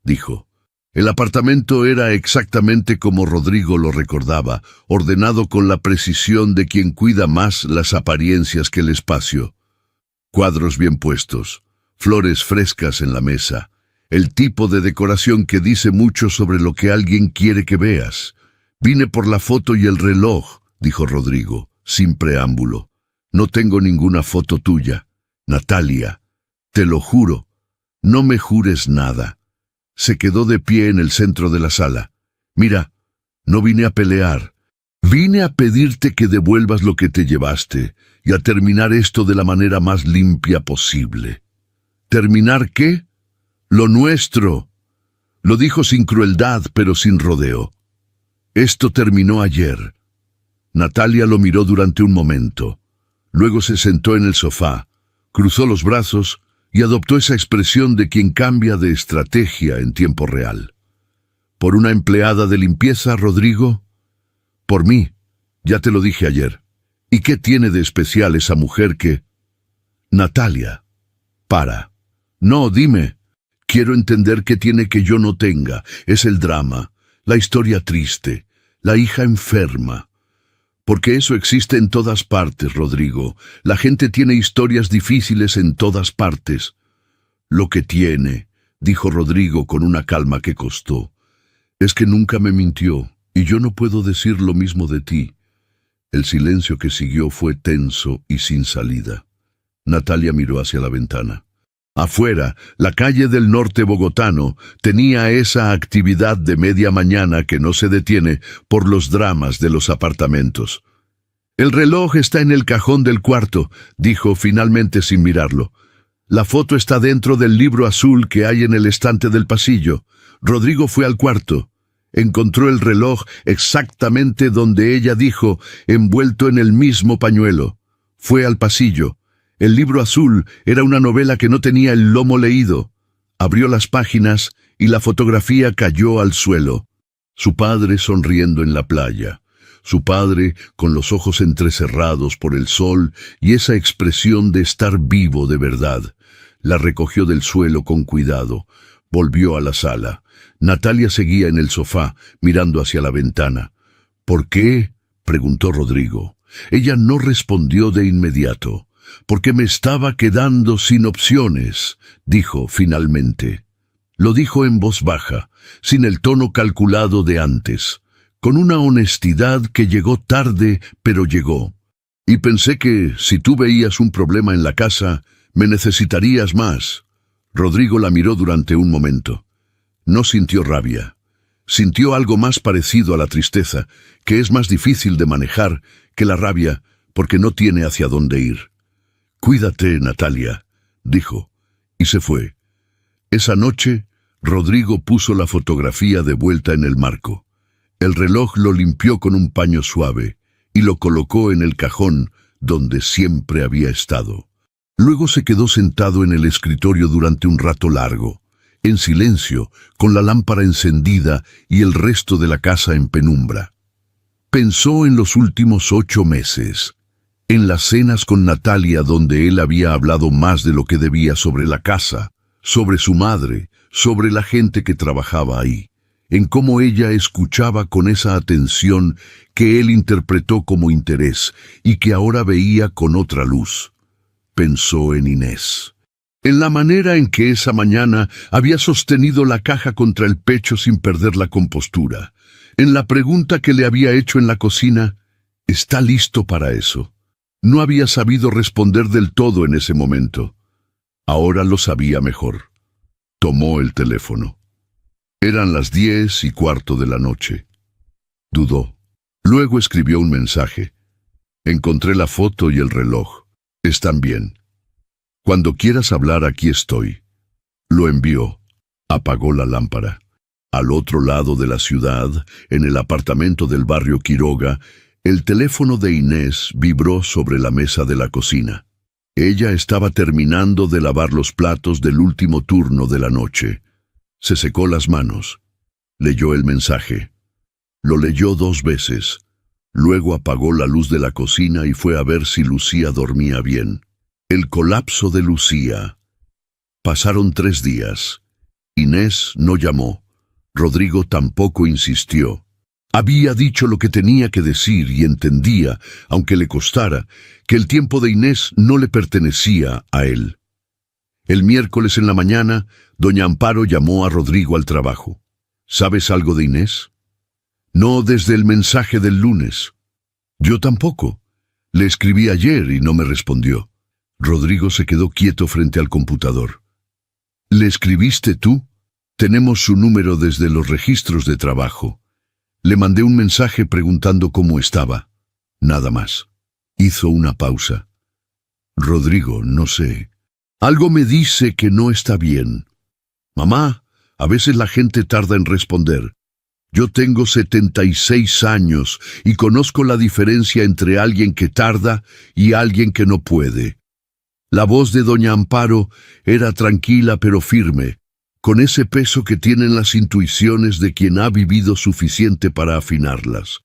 dijo. El apartamento era exactamente como Rodrigo lo recordaba, ordenado con la precisión de quien cuida más las apariencias que el espacio. Cuadros bien puestos, flores frescas en la mesa, el tipo de decoración que dice mucho sobre lo que alguien quiere que veas. Vine por la foto y el reloj, dijo Rodrigo, sin preámbulo. No tengo ninguna foto tuya, Natalia. Te lo juro. No me jures nada. Se quedó de pie en el centro de la sala. Mira, no vine a pelear. Vine a pedirte que devuelvas lo que te llevaste y a terminar esto de la manera más limpia posible. ¿Terminar qué? Lo nuestro. Lo dijo sin crueldad, pero sin rodeo. Esto terminó ayer. Natalia lo miró durante un momento. Luego se sentó en el sofá, cruzó los brazos y adoptó esa expresión de quien cambia de estrategia en tiempo real. ¿Por una empleada de limpieza, Rodrigo? Por mí, ya te lo dije ayer. ¿Y qué tiene de especial esa mujer que... Natalia, para. No, dime. Quiero entender qué tiene que yo no tenga. Es el drama, la historia triste, la hija enferma. Porque eso existe en todas partes, Rodrigo. La gente tiene historias difíciles en todas partes. Lo que tiene, dijo Rodrigo con una calma que costó, es que nunca me mintió, y yo no puedo decir lo mismo de ti. El silencio que siguió fue tenso y sin salida. Natalia miró hacia la ventana. Afuera, la calle del norte bogotano tenía esa actividad de media mañana que no se detiene por los dramas de los apartamentos. El reloj está en el cajón del cuarto, dijo finalmente sin mirarlo. La foto está dentro del libro azul que hay en el estante del pasillo. Rodrigo fue al cuarto. Encontró el reloj exactamente donde ella dijo, envuelto en el mismo pañuelo. Fue al pasillo. El libro azul era una novela que no tenía el lomo leído. Abrió las páginas y la fotografía cayó al suelo. Su padre sonriendo en la playa. Su padre con los ojos entrecerrados por el sol y esa expresión de estar vivo de verdad. La recogió del suelo con cuidado. Volvió a la sala. Natalia seguía en el sofá, mirando hacia la ventana. ¿Por qué?, preguntó Rodrigo. Ella no respondió de inmediato. Porque me estaba quedando sin opciones, dijo finalmente. Lo dijo en voz baja, sin el tono calculado de antes, con una honestidad que llegó tarde, pero llegó. Y pensé que, si tú veías un problema en la casa, me necesitarías más. Rodrigo la miró durante un momento. No sintió rabia. Sintió algo más parecido a la tristeza, que es más difícil de manejar que la rabia, porque no tiene hacia dónde ir. «Cuídate, Natalia», dijo, y se fue. Esa noche, Rodrigo puso la fotografía de vuelta en el marco. El reloj lo limpió con un paño suave y lo colocó en el cajón donde siempre había estado. Luego se quedó sentado en el escritorio durante un rato largo, en silencio, con la lámpara encendida y el resto de la casa en penumbra. Pensó en los últimos 8 meses, en las cenas con Natalia donde él había hablado más de lo que debía sobre la casa, sobre su madre, sobre la gente que trabajaba ahí, en cómo ella escuchaba con esa atención que él interpretó como interés y que ahora veía con otra luz. Pensó en Inés, en la manera en que esa mañana había sostenido la caja contra el pecho sin perder la compostura, en la pregunta que le había hecho en la cocina, ¿está listo para eso? No había sabido responder del todo en ese momento. Ahora lo sabía mejor. Tomó el teléfono. Eran las 10:15 de la noche. Dudó. Luego escribió un mensaje. Encontré la foto y el reloj. Están bien. Cuando quieras hablar, aquí estoy. Lo envió. Apagó la lámpara. Al otro lado de la ciudad, en el apartamento del barrio Quiroga, el teléfono de Inés vibró sobre la mesa de la cocina. Ella estaba terminando de lavar los platos del último turno de la noche. Se secó las manos. Leyó el mensaje. Lo leyó 2 veces. Luego apagó la luz de la cocina y fue a ver si Lucía dormía bien. El colapso de Lucía. Pasaron 3 días. Inés no llamó. Rodrigo tampoco insistió. Había dicho lo que tenía que decir y entendía, aunque le costara, que el tiempo de Inés no le pertenecía a él. El miércoles en la mañana, doña Amparo llamó a Rodrigo al trabajo. ¿Sabes algo de Inés? No desde el mensaje del lunes. Yo tampoco. Le escribí ayer y no me respondió. Rodrigo se quedó quieto frente al computador. ¿Le escribiste tú? Tenemos su número desde los registros de trabajo. Le mandé un mensaje preguntando cómo estaba. Nada más. Hizo una pausa. Rodrigo, no sé. Algo me dice que no está bien. Mamá, a veces la gente tarda en responder. Yo tengo 76 años y conozco la diferencia entre alguien que tarda y alguien que no puede. La voz de doña Amparo era tranquila pero firme, con ese peso que tienen las intuiciones de quien ha vivido suficiente para afinarlas.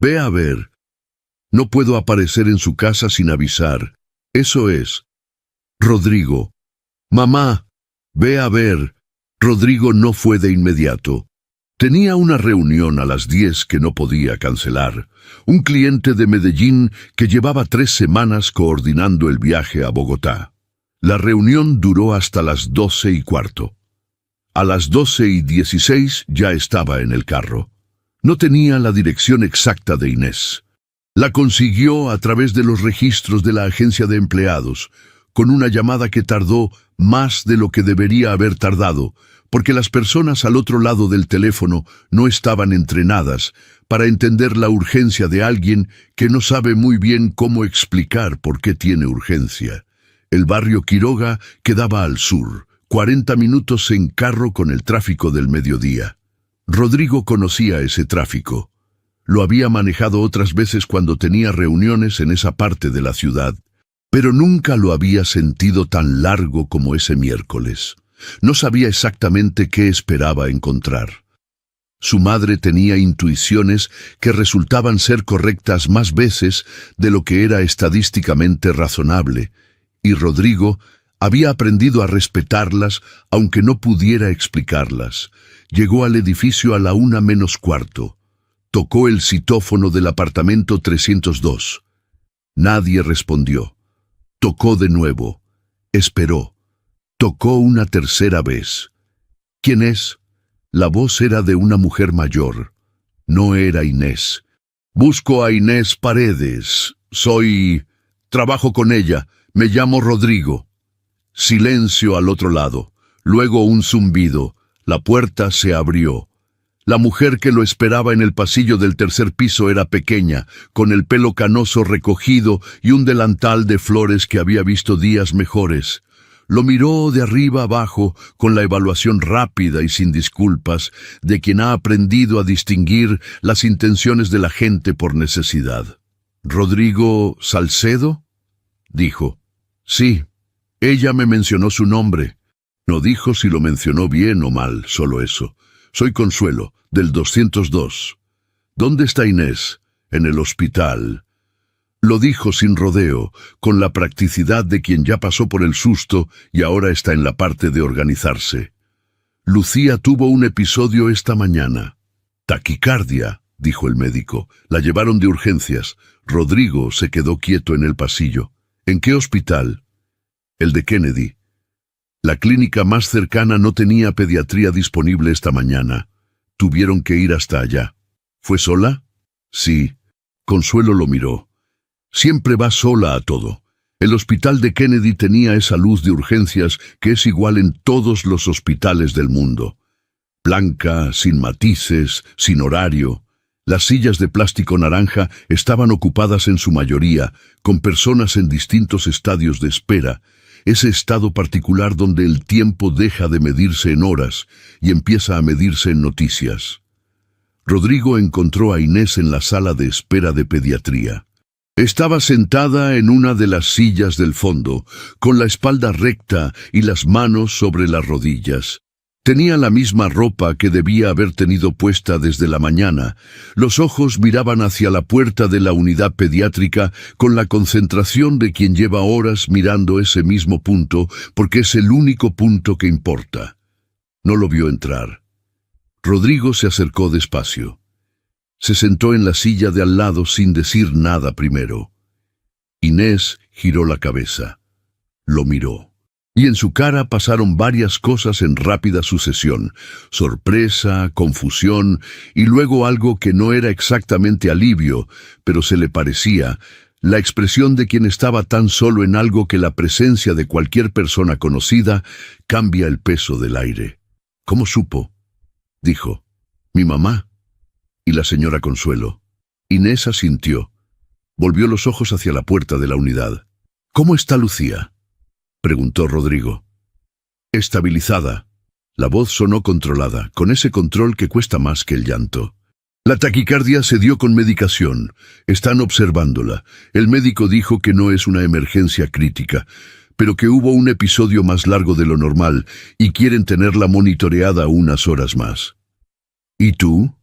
Ve a ver. No puedo aparecer en su casa sin avisar. Eso es. Rodrigo. Mamá, ve a ver. Rodrigo no fue de inmediato. Tenía una reunión a las 10 que no podía cancelar. Un cliente de Medellín que llevaba 3 semanas coordinando el viaje a Bogotá. La reunión duró hasta las 12:15. A las 12:16 ya estaba en el carro. No tenía la dirección exacta de Inés. La consiguió a través de los registros de la agencia de empleados, con una llamada que tardó más de lo que debería haber tardado, porque las personas al otro lado del teléfono no estaban entrenadas para entender la urgencia de alguien que no sabe muy bien cómo explicar por qué tiene urgencia. El barrio Quiroga quedaba al sur, 40 minutos en carro con el tráfico del mediodía. Rodrigo conocía ese tráfico. Lo había manejado otras veces cuando tenía reuniones en esa parte de la ciudad, pero nunca lo había sentido tan largo como ese miércoles. No sabía exactamente qué esperaba encontrar. Su madre tenía intuiciones que resultaban ser correctas más veces de lo que era estadísticamente razonable, y Rodrigo había aprendido a respetarlas aunque no pudiera explicarlas. Llegó al edificio a la 1:45. Tocó el citófono del apartamento 302. Nadie respondió. Tocó de nuevo. Esperó. Tocó una tercera vez. ¿Quién es? La voz era de una mujer mayor. No era Inés. Busco a Inés Paredes. Trabajo con ella. Me llamo Rodrigo. Silencio al otro lado. Luego un zumbido. La puerta se abrió. La mujer que lo esperaba en el pasillo del tercer piso era pequeña, con el pelo canoso recogido y un delantal de flores que había visto días mejores. Lo miró de arriba abajo con la evaluación rápida y sin disculpas de quien ha aprendido a distinguir las intenciones de la gente por necesidad. «¿Rodrigo Salcedo?», dijo. «Sí, ella me mencionó su nombre». No dijo si lo mencionó bien o mal, solo eso. «Soy Consuelo, del 202. ¿Dónde está Inés?» «En el hospital». Lo dijo sin rodeo, con la practicidad de quien ya pasó por el susto y ahora está en la parte de organizarse. «Lucía tuvo un episodio esta mañana». «Taquicardia», dijo el médico. «La llevaron de urgencias». Rodrigo se quedó quieto en el pasillo. «¿En qué hospital?» «El de Kennedy». La clínica más cercana no tenía pediatría disponible esta mañana. Tuvieron que ir hasta allá. ¿Fue sola?» «Sí». Consuelo lo miró. Siempre va sola a todo. El hospital de Kennedy tenía esa luz de urgencias que es igual en todos los hospitales del mundo. Blanca, sin matices, sin horario. Las sillas de plástico naranja estaban ocupadas en su mayoría, con personas en distintos estadios de espera, ese estado particular donde el tiempo deja de medirse en horas y empieza a medirse en noticias. Rodrigo encontró a Inés en la sala de espera de pediatría. Estaba sentada en una de las sillas del fondo, con la espalda recta y las manos sobre las rodillas. Tenía la misma ropa que debía haber tenido puesta desde la mañana. Los ojos miraban hacia la puerta de la unidad pediátrica con la concentración de quien lleva horas mirando ese mismo punto, porque es el único punto que importa. No lo vio entrar. Rodrigo se acercó despacio. Se sentó en la silla de al lado sin decir nada primero. Inés giró la cabeza. Lo miró. Y en su cara pasaron varias cosas en rápida sucesión. Sorpresa, confusión y luego algo que no era exactamente alivio, pero se le parecía, la expresión de quien estaba tan solo en algo que la presencia de cualquier persona conocida cambia el peso del aire. «¿Cómo supo?», dijo. «Mi mamá». «¿Y la señora Consuelo?». Inés asintió. Volvió los ojos hacia la puerta de la unidad. «¿Cómo está Lucía?». preguntó Rodrigo. Estabilizada. La voz sonó controlada, con ese control que cuesta más que el llanto. La taquicardia se dio con medicación. Están observándola. El médico dijo que no es una emergencia crítica, pero que hubo un episodio más largo de lo normal y quieren tenerla monitoreada unas horas más. ¿Y tú?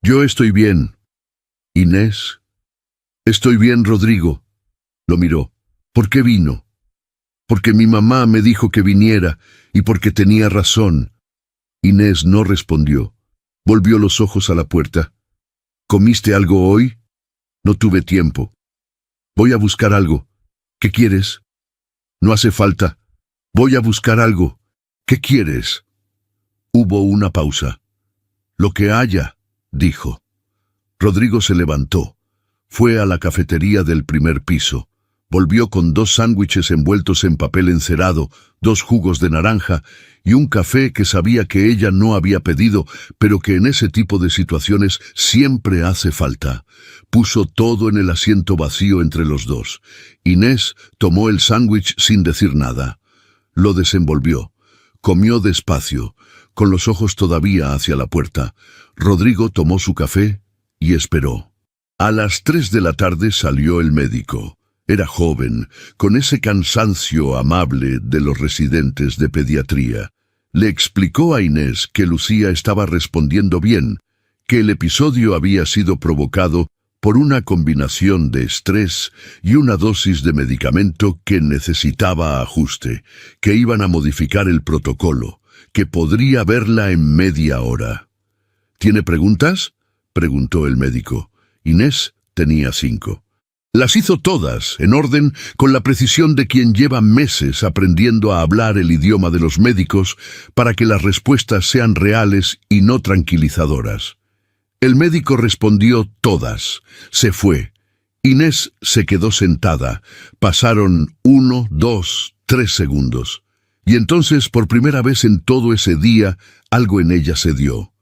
Yo estoy bien. Inés. Estoy bien, Rodrigo. Lo miró. ¿Por qué vino? Porque mi mamá me dijo que viniera y porque tenía razón. Inés no respondió. Volvió los ojos a la puerta. ¿Comiste algo hoy? No tuve tiempo. Voy a buscar algo. ¿Qué quieres? No hace falta. Voy a buscar algo. ¿Qué quieres? Hubo una pausa. Lo que haya, dijo. Rodrigo se levantó. Fue a la cafetería del primer piso. Volvió con 2 sándwiches envueltos en papel encerado, 2 jugos de naranja y un café que sabía que ella no había pedido, pero que en ese tipo de situaciones siempre hace falta. Puso todo en el asiento vacío entre los dos. Inés tomó el sándwich sin decir nada. Lo desenvolvió. Comió despacio, con los ojos todavía hacia la puerta. Rodrigo tomó su café y esperó. A las 3 de la tarde salió el médico. Era joven, con ese cansancio amable de los residentes de pediatría. Le explicó a Inés que Lucía estaba respondiendo bien, que el episodio había sido provocado por una combinación de estrés y una dosis de medicamento que necesitaba ajuste, que iban a modificar el protocolo, que podría verla en media hora. ¿Tiene preguntas?, preguntó el médico. Inés tenía 5. Las hizo todas, en orden, con la precisión de quien lleva meses aprendiendo a hablar el idioma de los médicos para que las respuestas sean reales y no tranquilizadoras. El médico respondió todas. Se fue. Inés se quedó sentada. Pasaron 1, 2, 3 segundos. Y entonces, por primera vez en todo ese día, algo en ella se dio.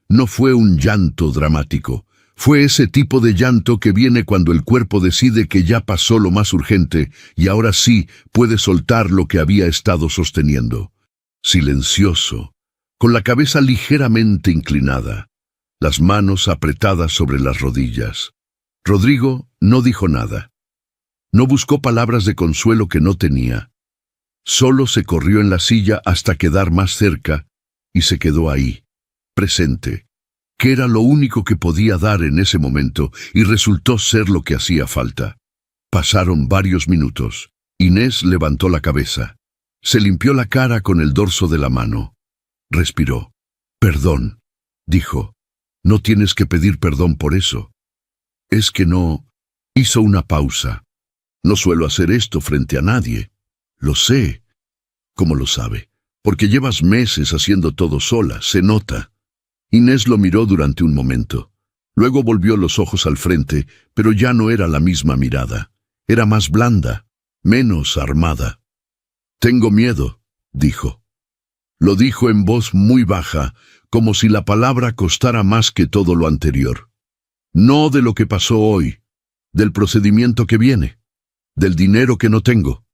No fue un llanto dramático. Fue ese tipo de llanto que viene cuando el cuerpo decide que ya pasó lo más urgente y ahora sí puede soltar lo que había estado sosteniendo. Silencioso, con la cabeza ligeramente inclinada, las manos apretadas sobre las rodillas. Rodrigo no dijo nada. No buscó palabras de consuelo que no tenía. Solo se corrió en la silla hasta quedar más cerca y se quedó ahí, presente, que era lo único que podía dar en ese momento y resultó ser lo que hacía falta. Pasaron varios minutos. Inés levantó la cabeza. Se limpió la cara con el dorso de la mano. Respiró. Perdón, dijo. No tienes que pedir perdón por eso. Es que no... Hizo una pausa. No suelo hacer esto frente a nadie. Lo sé. ¿Cómo lo sabe? Porque llevas meses haciendo todo sola, se nota. Inés lo miró durante un momento. Luego volvió los ojos al frente, pero ya no era la misma mirada. Era más blanda, menos armada. Tengo miedo, dijo. Lo dijo en voz muy baja, como si la palabra costara más que todo lo anterior. No de lo que pasó hoy, del procedimiento que viene, del dinero que no tengo,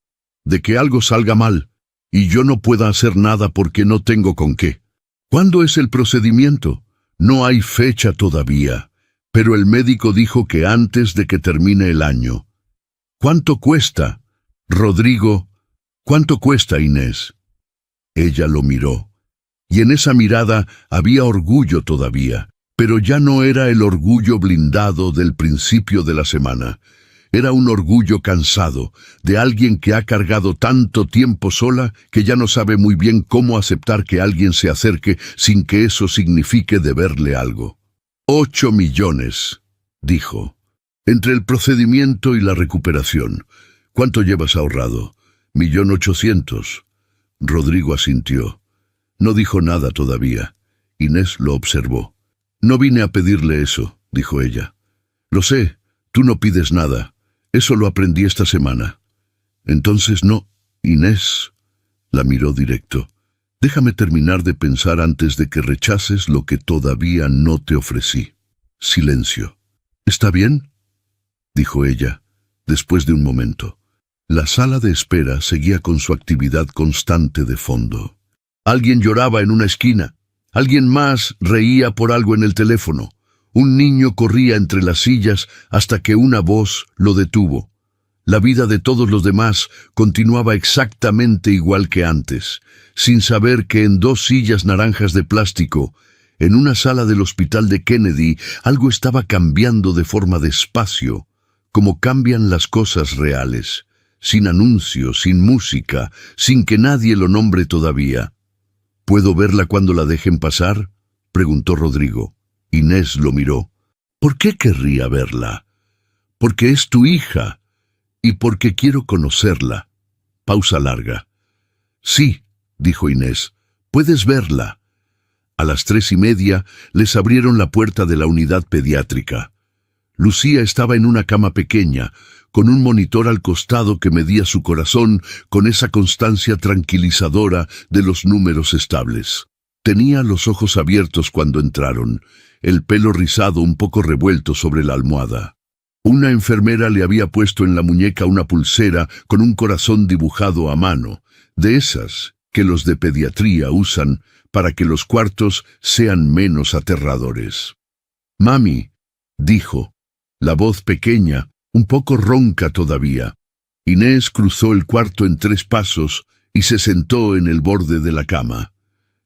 de que algo salga mal y yo no pueda hacer nada porque no tengo con qué. ¿Cuándo es el procedimiento? No hay fecha todavía, pero el médico dijo que antes de que termine el año. ¿Cuánto cuesta? Rodrigo, ¿cuánto cuesta, Inés? Ella lo miró, y en esa mirada había orgullo todavía, pero ya no era el orgullo blindado del principio de la semana. Era un orgullo cansado, de alguien que ha cargado tanto tiempo sola que ya no sabe muy bien cómo aceptar que alguien se acerque sin que eso signifique deberle algo. 8 millones, dijo. Entre el procedimiento y la recuperación. ¿Cuánto llevas ahorrado? 1.800.000. Rodrigo asintió. No dijo nada todavía. Inés lo observó. No vine a pedirle eso, dijo ella. Lo sé, tú no pides nada. Eso lo aprendí esta semana. Entonces no, Inés, la miró directo. Déjame terminar de pensar antes de que rechaces lo que todavía no te ofrecí. Silencio. ¿Está bien?, dijo ella, después de un momento. La sala de espera seguía con su actividad constante de fondo. Alguien lloraba en una esquina. Alguien más reía por algo en el teléfono. Un niño corría entre las sillas hasta que una voz lo detuvo. La vida de todos los demás continuaba exactamente igual que antes, sin saber que en 2 sillas naranjas de plástico, en una sala del hospital de Kennedy, algo estaba cambiando de forma despacio, como cambian las cosas reales, sin anuncios, sin música, sin que nadie lo nombre todavía. ¿Puedo verla cuando la dejen pasar?, preguntó Rodrigo. Inés lo miró. ¿Por qué querría verla? Porque es tu hija. Y porque quiero conocerla. Pausa larga. Sí, dijo Inés, puedes verla. A las 3:30 les abrieron la puerta de la unidad pediátrica. Lucía estaba en una cama pequeña, con un monitor al costado que medía su corazón con esa constancia tranquilizadora de los números estables. Tenía los ojos abiertos cuando entraron, el pelo rizado un poco revuelto sobre la almohada. Una enfermera le había puesto en la muñeca una pulsera con un corazón dibujado a mano, de esas que los de pediatría usan para que los cuartos sean menos aterradores. «Mami», dijo, la voz pequeña, un poco ronca todavía. Inés cruzó el cuarto en 3 pasos y se sentó en el borde de la cama.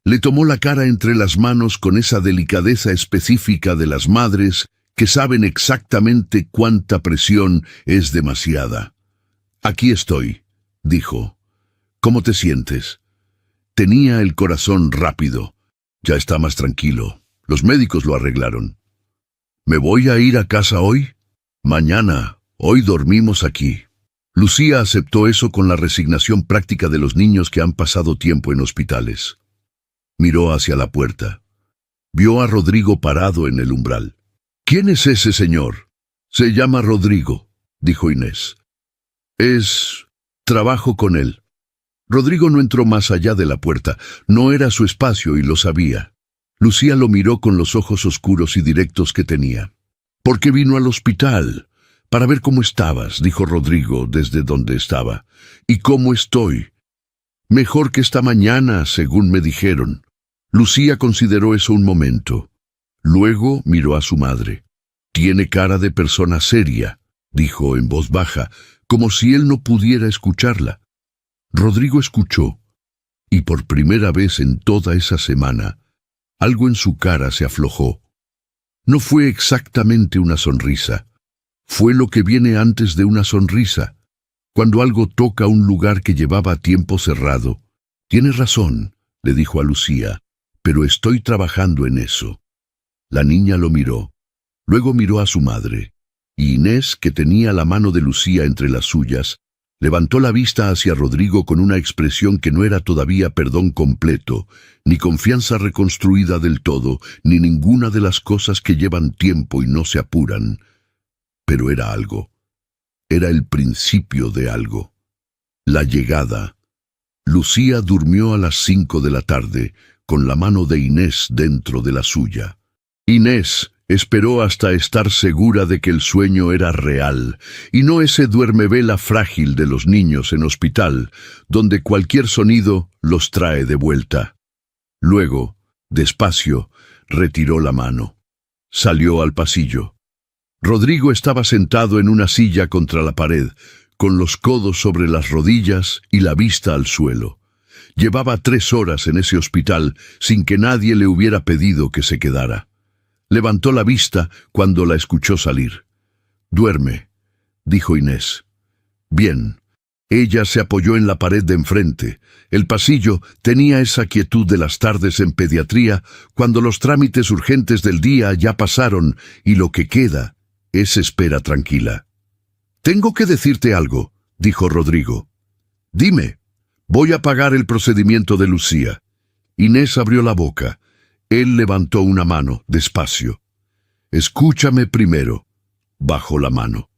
Le tomó la cara entre las manos con esa delicadeza específica de las madres que saben exactamente cuánta presión es demasiada. «Aquí estoy», dijo. «¿Cómo te sientes?» Tenía el corazón rápido. «Ya está más tranquilo. Los médicos lo arreglaron». «¿Me voy a ir a casa hoy?» «Mañana. Hoy dormimos aquí». Lucía aceptó eso con la resignación práctica de los niños que han pasado tiempo en hospitales. Miró hacia la puerta. Vio a Rodrigo parado en el umbral. «¿Quién es ese señor?» «Se llama Rodrigo», dijo Inés. Trabajo con él». Rodrigo no entró más allá de la puerta. No era su espacio y lo sabía. Lucía lo miró con los ojos oscuros y directos que tenía. «¿Por qué vino al hospital?» «Para ver cómo estabas», dijo Rodrigo desde donde estaba. «¿Y cómo estoy?» «Mejor que esta mañana, según me dijeron». Lucía consideró eso un momento. Luego miró a su madre. «Tiene cara de persona seria», dijo en voz baja, como si él no pudiera escucharla. Rodrigo escuchó, y por primera vez en toda esa semana, algo en su cara se aflojó. No fue exactamente una sonrisa. Fue lo que viene antes de una sonrisa, cuando algo toca un lugar que llevaba tiempo cerrado. «Tienes razón», le dijo a Lucía, «pero estoy trabajando en eso». La niña lo miró. Luego miró a su madre, y Inés, que tenía la mano de Lucía entre las suyas, levantó la vista hacia Rodrigo con una expresión que no era todavía perdón completo, ni confianza reconstruida del todo, ni ninguna de las cosas que llevan tiempo y no se apuran. Pero era algo. Era el principio de algo. La llegada. Lucía durmió a las 5 de la tarde, con la mano de Inés dentro de la suya. Inés esperó hasta estar segura de que el sueño era real, y no ese duermevela frágil de los niños en hospital, donde cualquier sonido los trae de vuelta. Luego, despacio, retiró la mano. Salió al pasillo. Rodrigo estaba sentado en una silla contra la pared, con los codos sobre las rodillas y la vista al suelo. Llevaba 3 horas en ese hospital sin que nadie le hubiera pedido que se quedara. Levantó la vista cuando la escuchó salir. «Duerme», dijo Inés. «Bien». Ella se apoyó en la pared de enfrente. El pasillo tenía esa quietud de las tardes en pediatría, cuando los trámites urgentes del día ya pasaron y lo que queda es espera tranquila. «Tengo que decirte algo», dijo Rodrigo. «Dime». «Voy a pagar el procedimiento de Lucía». Inés abrió la boca. Él levantó una mano, despacio. «Escúchame primero». Bajó la mano.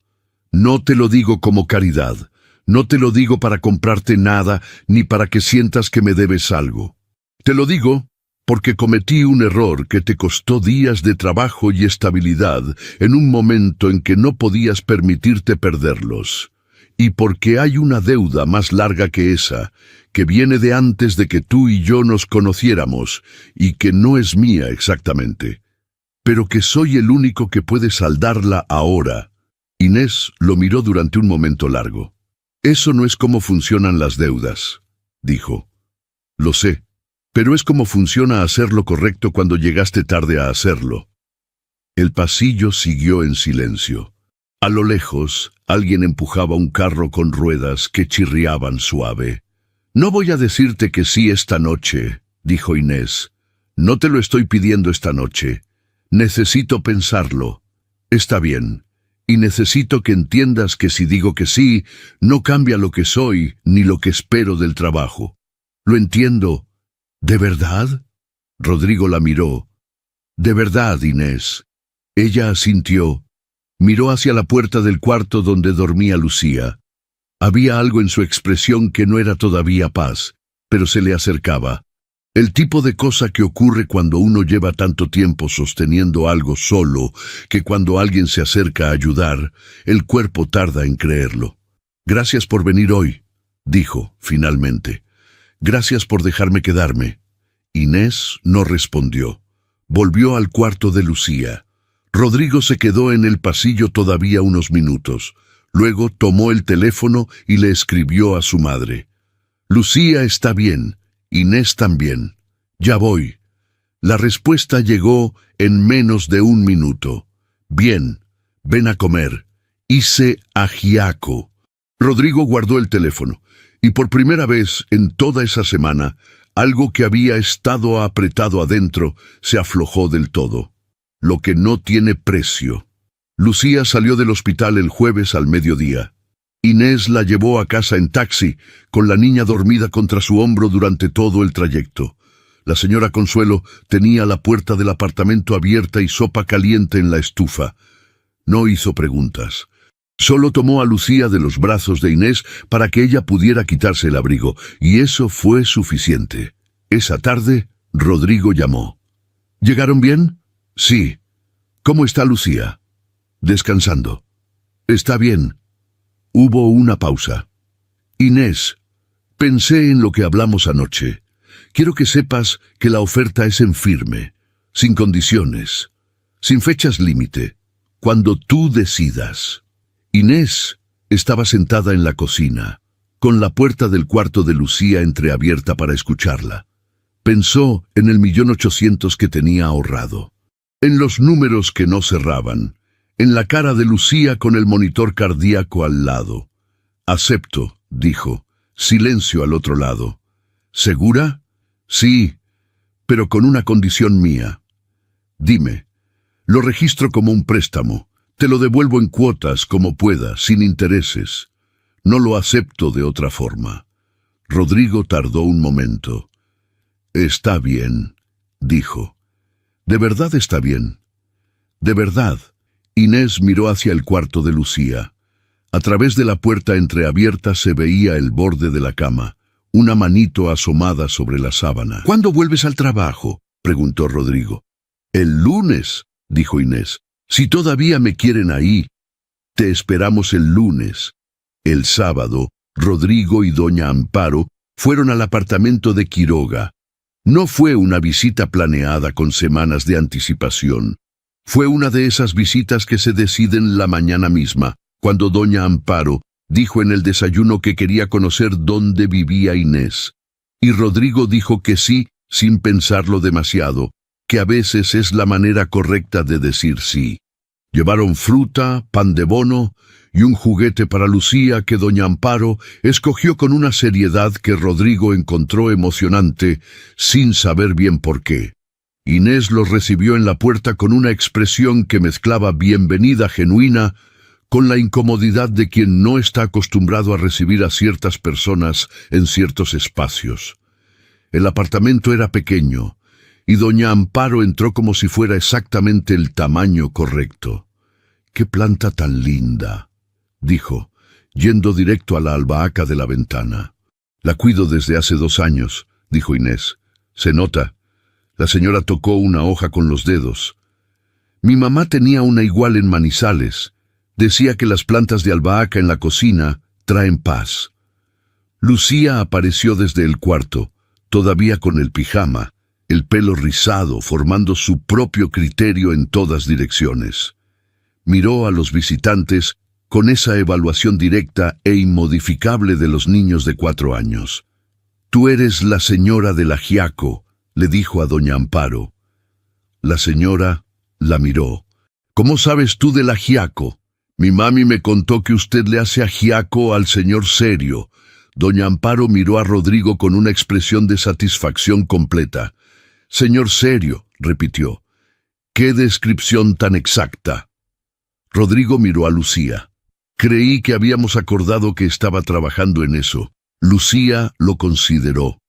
«No te lo digo como caridad. No te lo digo para comprarte nada, ni para que sientas que me debes algo. Te lo digo porque cometí un error que te costó días de trabajo y estabilidad en un momento en que no podías permitirte perderlos. y porque hay una deuda más larga que esa, que viene de antes de que tú y yo nos conociéramos, y que no es mía exactamente, pero que soy el único que puede saldarla ahora. Inés lo miró durante un momento largo. Eso no es cómo funcionan las deudas, dijo. Lo sé, pero es como funciona hacer lo correcto cuando llegaste tarde a hacerlo. El pasillo siguió en silencio. A lo lejos, alguien empujaba un carro con ruedas que chirriaban suave. «No voy a decirte que sí esta noche», dijo Inés. «No te lo estoy pidiendo esta noche. Necesito pensarlo. Está bien. Y necesito que entiendas que si digo que sí, no cambia lo que soy ni lo que espero del trabajo. Lo entiendo. ¿De verdad?» Rodrigo la miró. «De verdad, Inés». Ella asintió. Miró hacia la puerta del cuarto donde dormía Lucía. Había algo en su expresión que no era todavía paz, pero se le acercaba. El tipo de cosa que ocurre cuando uno lleva tanto tiempo sosteniendo algo solo, que cuando alguien se acerca a ayudar, el cuerpo tarda en creerlo. «Gracias por venir hoy», dijo, finalmente. «Gracias por dejarme quedarme». Inés no respondió. Volvió al cuarto de Lucía. Rodrigo se quedó en el pasillo todavía unos minutos. Luego tomó el teléfono y le escribió a su madre. «Lucía está bien. Inés también. Ya voy». La respuesta llegó en menos de un minuto. «Bien, ven a comer. Hice ajiaco». Rodrigo guardó el teléfono, y por primera vez en toda esa semana, algo que había estado apretado adentro se aflojó del todo. Lo que no tiene precio. Lucía salió del hospital el jueves al mediodía. Inés la llevó a casa en taxi, con la niña dormida contra su hombro durante todo el trayecto. La señora Consuelo tenía la puerta del apartamento abierta y sopa caliente en la estufa. No hizo preguntas. Solo tomó a Lucía de los brazos de Inés para que ella pudiera quitarse el abrigo, y eso fue suficiente. Esa tarde, Rodrigo llamó. «¿Llegaron bien?» «Sí». «¿Cómo está Lucía?» «Descansando». «Está bien». Hubo una pausa. «Inés, pensé en lo que hablamos anoche. Quiero que sepas que la oferta es en firme, sin condiciones, sin fechas límite, cuando tú decidas». Inés estaba sentada en la cocina, con la puerta del cuarto de Lucía entreabierta para escucharla. Pensó en el 1.800.000 que tenía ahorrado, en los números que no cerraban, en la cara de Lucía con el monitor cardíaco al lado. «Acepto», dijo. Silencio al otro lado. «¿Segura?» «Sí, pero con una condición mía». «Dime». «Lo registro como un préstamo. Te lo devuelvo en cuotas como pueda, sin intereses. No lo acepto de otra forma». Rodrigo tardó un momento. «Está bien», dijo. «¿De verdad está bien?» «De verdad». Inés miró hacia el cuarto de Lucía. A través de la puerta entreabierta se veía el borde de la cama, una manito asomada sobre la sábana. «¿Cuándo vuelves al trabajo?», preguntó Rodrigo. «El lunes», dijo Inés. «Si todavía me quieren ahí, te esperamos el lunes». El sábado, Rodrigo y doña Amparo fueron al apartamento de Quiroga. No fue una visita planeada con semanas de anticipación. Fue una de esas visitas que se deciden la mañana misma, cuando doña Amparo dijo en el desayuno que quería conocer dónde vivía Inés. Y Rodrigo dijo que sí, sin pensarlo demasiado, que a veces es la manera correcta de decir sí. Llevaron fruta, pan de bono y un juguete para Lucía que doña Amparo escogió con una seriedad que Rodrigo encontró emocionante, sin saber bien por qué. Inés los recibió en la puerta con una expresión que mezclaba bienvenida genuina con la incomodidad de quien no está acostumbrado a recibir a ciertas personas en ciertos espacios. El apartamento era pequeño, y doña Amparo entró como si fuera exactamente el tamaño correcto. «¡Qué planta tan linda!», dijo, yendo directo a la albahaca de la ventana. «La cuido desde hace 2 años», dijo Inés. «Se nota». La señora tocó una hoja con los dedos. «Mi mamá tenía una igual en Manizales. Decía que las plantas de albahaca en la cocina traen paz. Lucía apareció desde el cuarto, todavía con el pijama, el pelo rizado, formando su propio criterio en todas direcciones. Miró a los visitantes con esa evaluación directa e inmodificable de los niños de 4 años. «Tú eres la señora del ajiaco», le dijo a doña Amparo. La señora la miró. «¿Cómo sabes tú del ajiaco? Mi mami me contó que usted le hace ajiaco al señor Serio». Doña Amparo miró a Rodrigo con una expresión de satisfacción completa. «Señor Serio», repitió. «¿Qué descripción tan exacta?» Rodrigo miró a Lucía. «Creí que habíamos acordado que estaba trabajando en eso». Lucía lo consideró.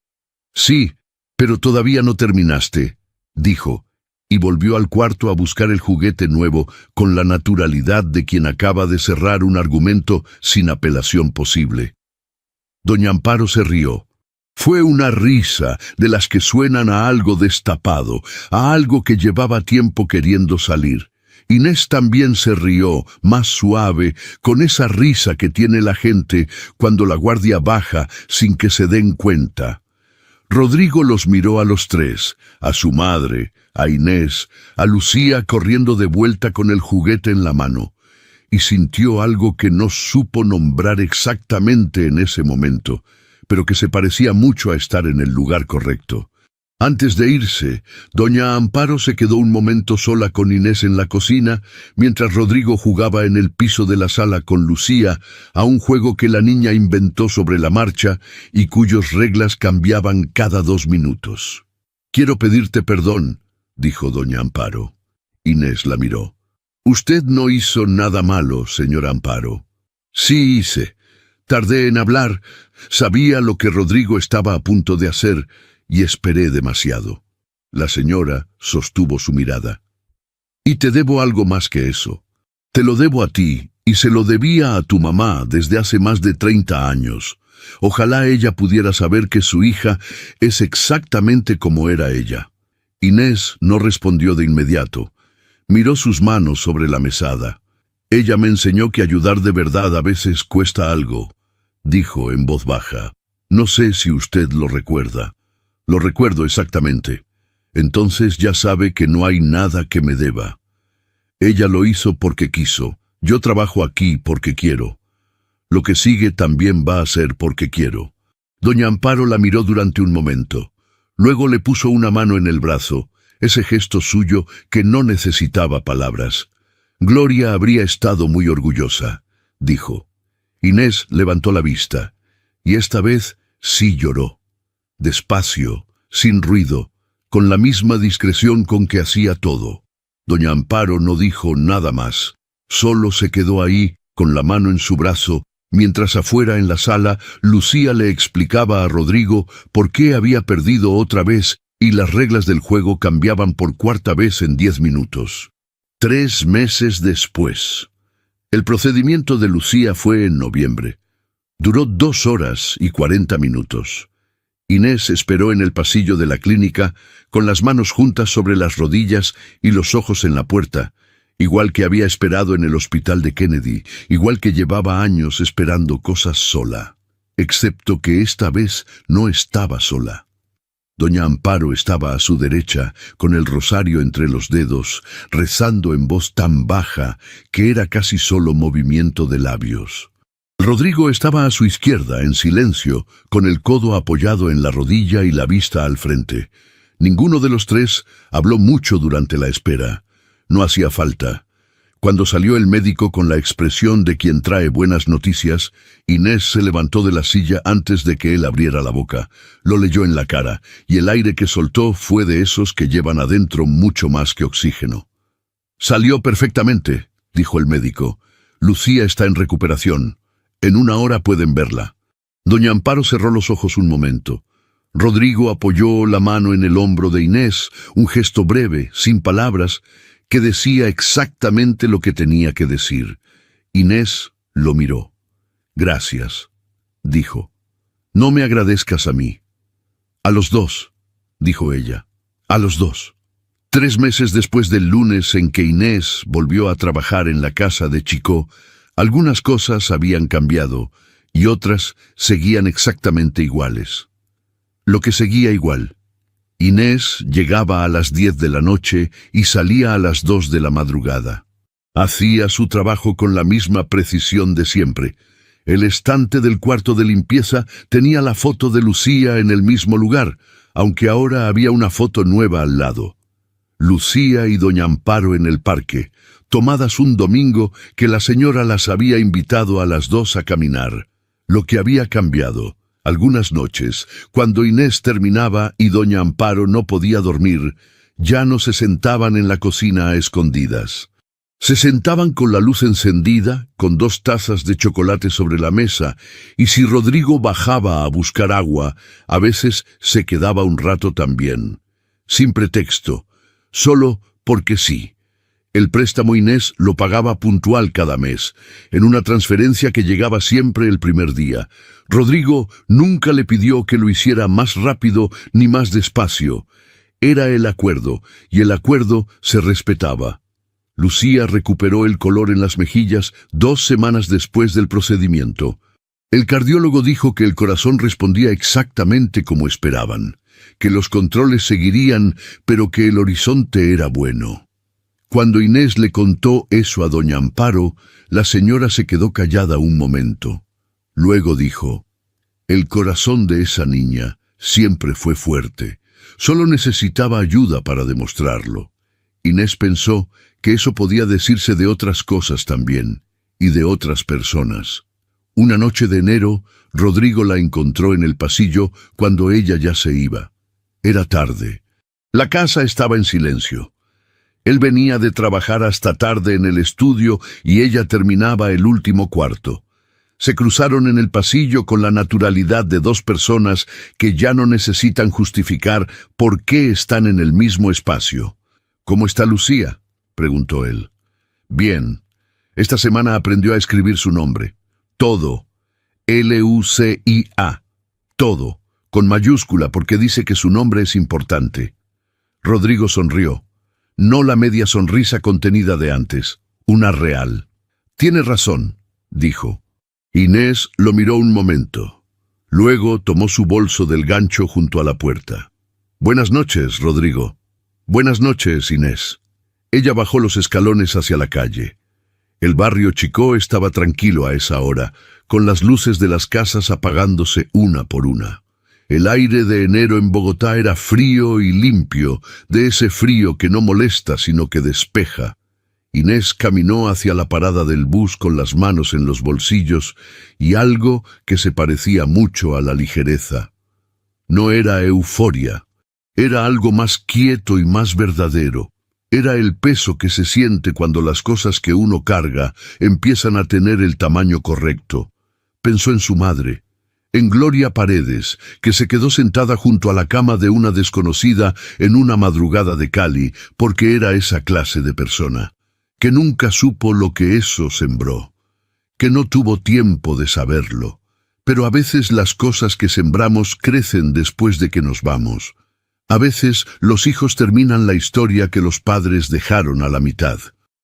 «Sí, pero todavía no terminaste», dijo, y volvió al cuarto a buscar el juguete nuevo con la naturalidad de quien acaba de cerrar un argumento sin apelación posible. Doña Amparo se rió. Fue una risa de las que suenan a algo destapado, a algo que llevaba tiempo queriendo salir. Inés también se rió, más suave, con esa risa que tiene la gente cuando la guardia baja sin que se den cuenta. Rodrigo los miró a los tres, a su madre, a Inés, a Lucía corriendo de vuelta con el juguete en la mano, y sintió algo que no supo nombrar exactamente en ese momento, pero que se parecía mucho a estar en el lugar correcto. Antes de irse, doña Amparo se quedó un momento sola con Inés en la cocina, mientras Rodrigo jugaba en el piso de la sala con Lucía a un juego que la niña inventó sobre la marcha y cuyas reglas cambiaban cada 2 minutos. «Quiero pedirte perdón», dijo doña Amparo. Inés la miró. «Usted no hizo nada malo, señora Amparo». «Sí hice. Tardé en hablar. Sabía lo que Rodrigo estaba a punto de hacer y esperé demasiado». La señora sostuvo su mirada. «Y te debo algo más que eso. Te lo debo a ti y se lo debía a tu mamá desde hace más de 30 años. Ojalá ella pudiera saber que su hija es exactamente como era ella». Inés no respondió de inmediato. Miró sus manos sobre la mesada. «Ella me enseñó que ayudar de verdad a veces cuesta algo», dijo en voz baja. «No sé si usted lo recuerda». «Lo recuerdo exactamente. Entonces ya sabe que no hay nada que me deba. Ella lo hizo porque quiso. Yo trabajo aquí porque quiero. Lo que sigue también va a ser porque quiero». Doña Amparo la miró durante un momento. Luego le puso una mano en el brazo, ese gesto suyo que no necesitaba palabras. «Gloria habría estado muy orgullosa», dijo. Inés levantó la vista, y esta vez sí lloró. Despacio, sin ruido, con la misma discreción con que hacía todo. Doña Amparo no dijo nada más. Solo se quedó ahí, con la mano en su brazo, mientras afuera en la sala Lucía le explicaba a Rodrigo por qué había perdido otra vez y las reglas del juego cambiaban por 4ª vez en 10 minutos. 3 meses después. El procedimiento de Lucía fue en noviembre. Duró 2 horas y 40 minutos. Inés esperó en el pasillo de la clínica, con las manos juntas sobre las rodillas y los ojos en la puerta, igual que había esperado en el hospital de Kennedy, igual que llevaba años esperando cosas sola, excepto que esta vez no estaba sola. Doña Amparo estaba a su derecha, con el rosario entre los dedos, rezando en voz tan baja que era casi solo movimiento de labios. Rodrigo estaba a su izquierda, en silencio, con el codo apoyado en la rodilla y la vista al frente. Ninguno de los tres habló mucho durante la espera. No hacía falta. Cuando salió el médico con la expresión de quien trae buenas noticias, Inés se levantó de la silla antes de que él abriera la boca. Lo leyó en la cara, y el aire que soltó fue de esos que llevan adentro mucho más que oxígeno. «Salió perfectamente», dijo el médico. «Lucía está en recuperación. En 1 hora pueden verla». Doña Amparo cerró los ojos un momento. Rodrigo apoyó la mano en el hombro de Inés, un gesto breve, sin palabras, que decía exactamente lo que tenía que decir. Inés lo miró. «Gracias», dijo. «No me agradezcas a mí». «A los dos», dijo ella. «A los dos». 3 meses después del lunes en que Inés volvió a trabajar en la casa de Chico, algunas cosas habían cambiado, y otras seguían exactamente iguales. Lo que seguía igual: Inés llegaba a las 10 de la noche y salía a las 2 de la madrugada. Hacía su trabajo con la misma precisión de siempre. El estante del cuarto de limpieza tenía la foto de Lucía en el mismo lugar, aunque ahora había una foto nueva al lado. Lucía y doña Amparo en el parque, tomadas un domingo que la señora las había invitado a las 2 a caminar. Lo que había cambiado: algunas noches, cuando Inés terminaba y doña Amparo no podía dormir, ya no se sentaban en la cocina a escondidas. Se sentaban con la luz encendida, con 2 tazas de chocolate sobre la mesa, y si Rodrigo bajaba a buscar agua, a veces se quedaba un rato también. Sin pretexto, solo porque sí. El préstamo Inés lo pagaba puntual cada mes, en una transferencia que llegaba siempre el primer día. Rodrigo nunca le pidió que lo hiciera más rápido ni más despacio. Era el acuerdo, y el acuerdo se respetaba. Lucía recuperó el color en las mejillas 2 semanas después del procedimiento. El cardiólogo dijo que el corazón respondía exactamente como esperaban, que los controles seguirían, pero que el horizonte era bueno. Cuando Inés le contó eso a doña Amparo, la señora se quedó callada un momento. Luego dijo: «El corazón de esa niña siempre fue fuerte. Solo necesitaba ayuda para demostrarlo». Inés pensó que eso podía decirse de otras cosas también, y de otras personas. Una noche de enero, Rodrigo la encontró en el pasillo cuando ella ya se iba. Era tarde. La casa estaba en silencio. Él venía de trabajar hasta tarde en el estudio y ella terminaba el último cuarto. Se cruzaron en el pasillo con la naturalidad de 2 personas que ya no necesitan justificar por qué están en el mismo espacio. «¿Cómo está Lucía?», preguntó él. «Bien. Esta semana aprendió a escribir su nombre. Todo. L-U-C-I-A. Todo. Con mayúscula porque dice que su nombre es importante». Rodrigo sonrió. No la media sonrisa contenida de antes, una real. «Tiene razón», dijo. Inés lo miró un momento. Luego tomó su bolso del gancho junto a la puerta. «Buenas noches, Rodrigo». «Buenas noches, Inés». Ella bajó los escalones hacia la calle. El barrio Chicó estaba tranquilo a esa hora, con las luces de las casas apagándose una por una. El aire de enero en Bogotá era frío y limpio, de ese frío que no molesta sino que despeja. Inés caminó hacia la parada del bus con las manos en los bolsillos y algo que se parecía mucho a la ligereza. No era euforia. Era algo más quieto y más verdadero. Era el peso que se siente cuando las cosas que uno carga empiezan a tener el tamaño correcto. Pensó en su madre, en Gloria Paredes, que se quedó sentada junto a la cama de una desconocida en una madrugada de Cali, porque era esa clase de persona, que nunca supo lo que eso sembró, que no tuvo tiempo de saberlo. Pero a veces las cosas que sembramos crecen después de que nos vamos. A veces los hijos terminan la historia que los padres dejaron a la mitad.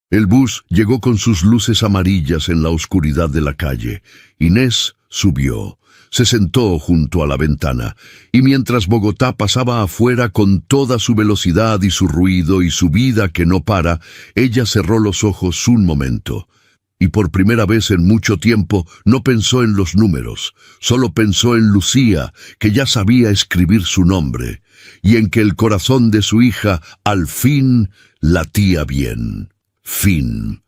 El bus llegó con sus luces amarillas en la oscuridad de la calle. Inés subió, se sentó junto a la ventana, y mientras Bogotá pasaba afuera con toda su velocidad y su ruido y su vida que no para, ella cerró los ojos un momento. Y por primera vez en mucho tiempo no pensó en los números, solo pensó en Lucía, que ya sabía escribir su nombre, y en que el corazón de su hija al fin latía bien. Fin.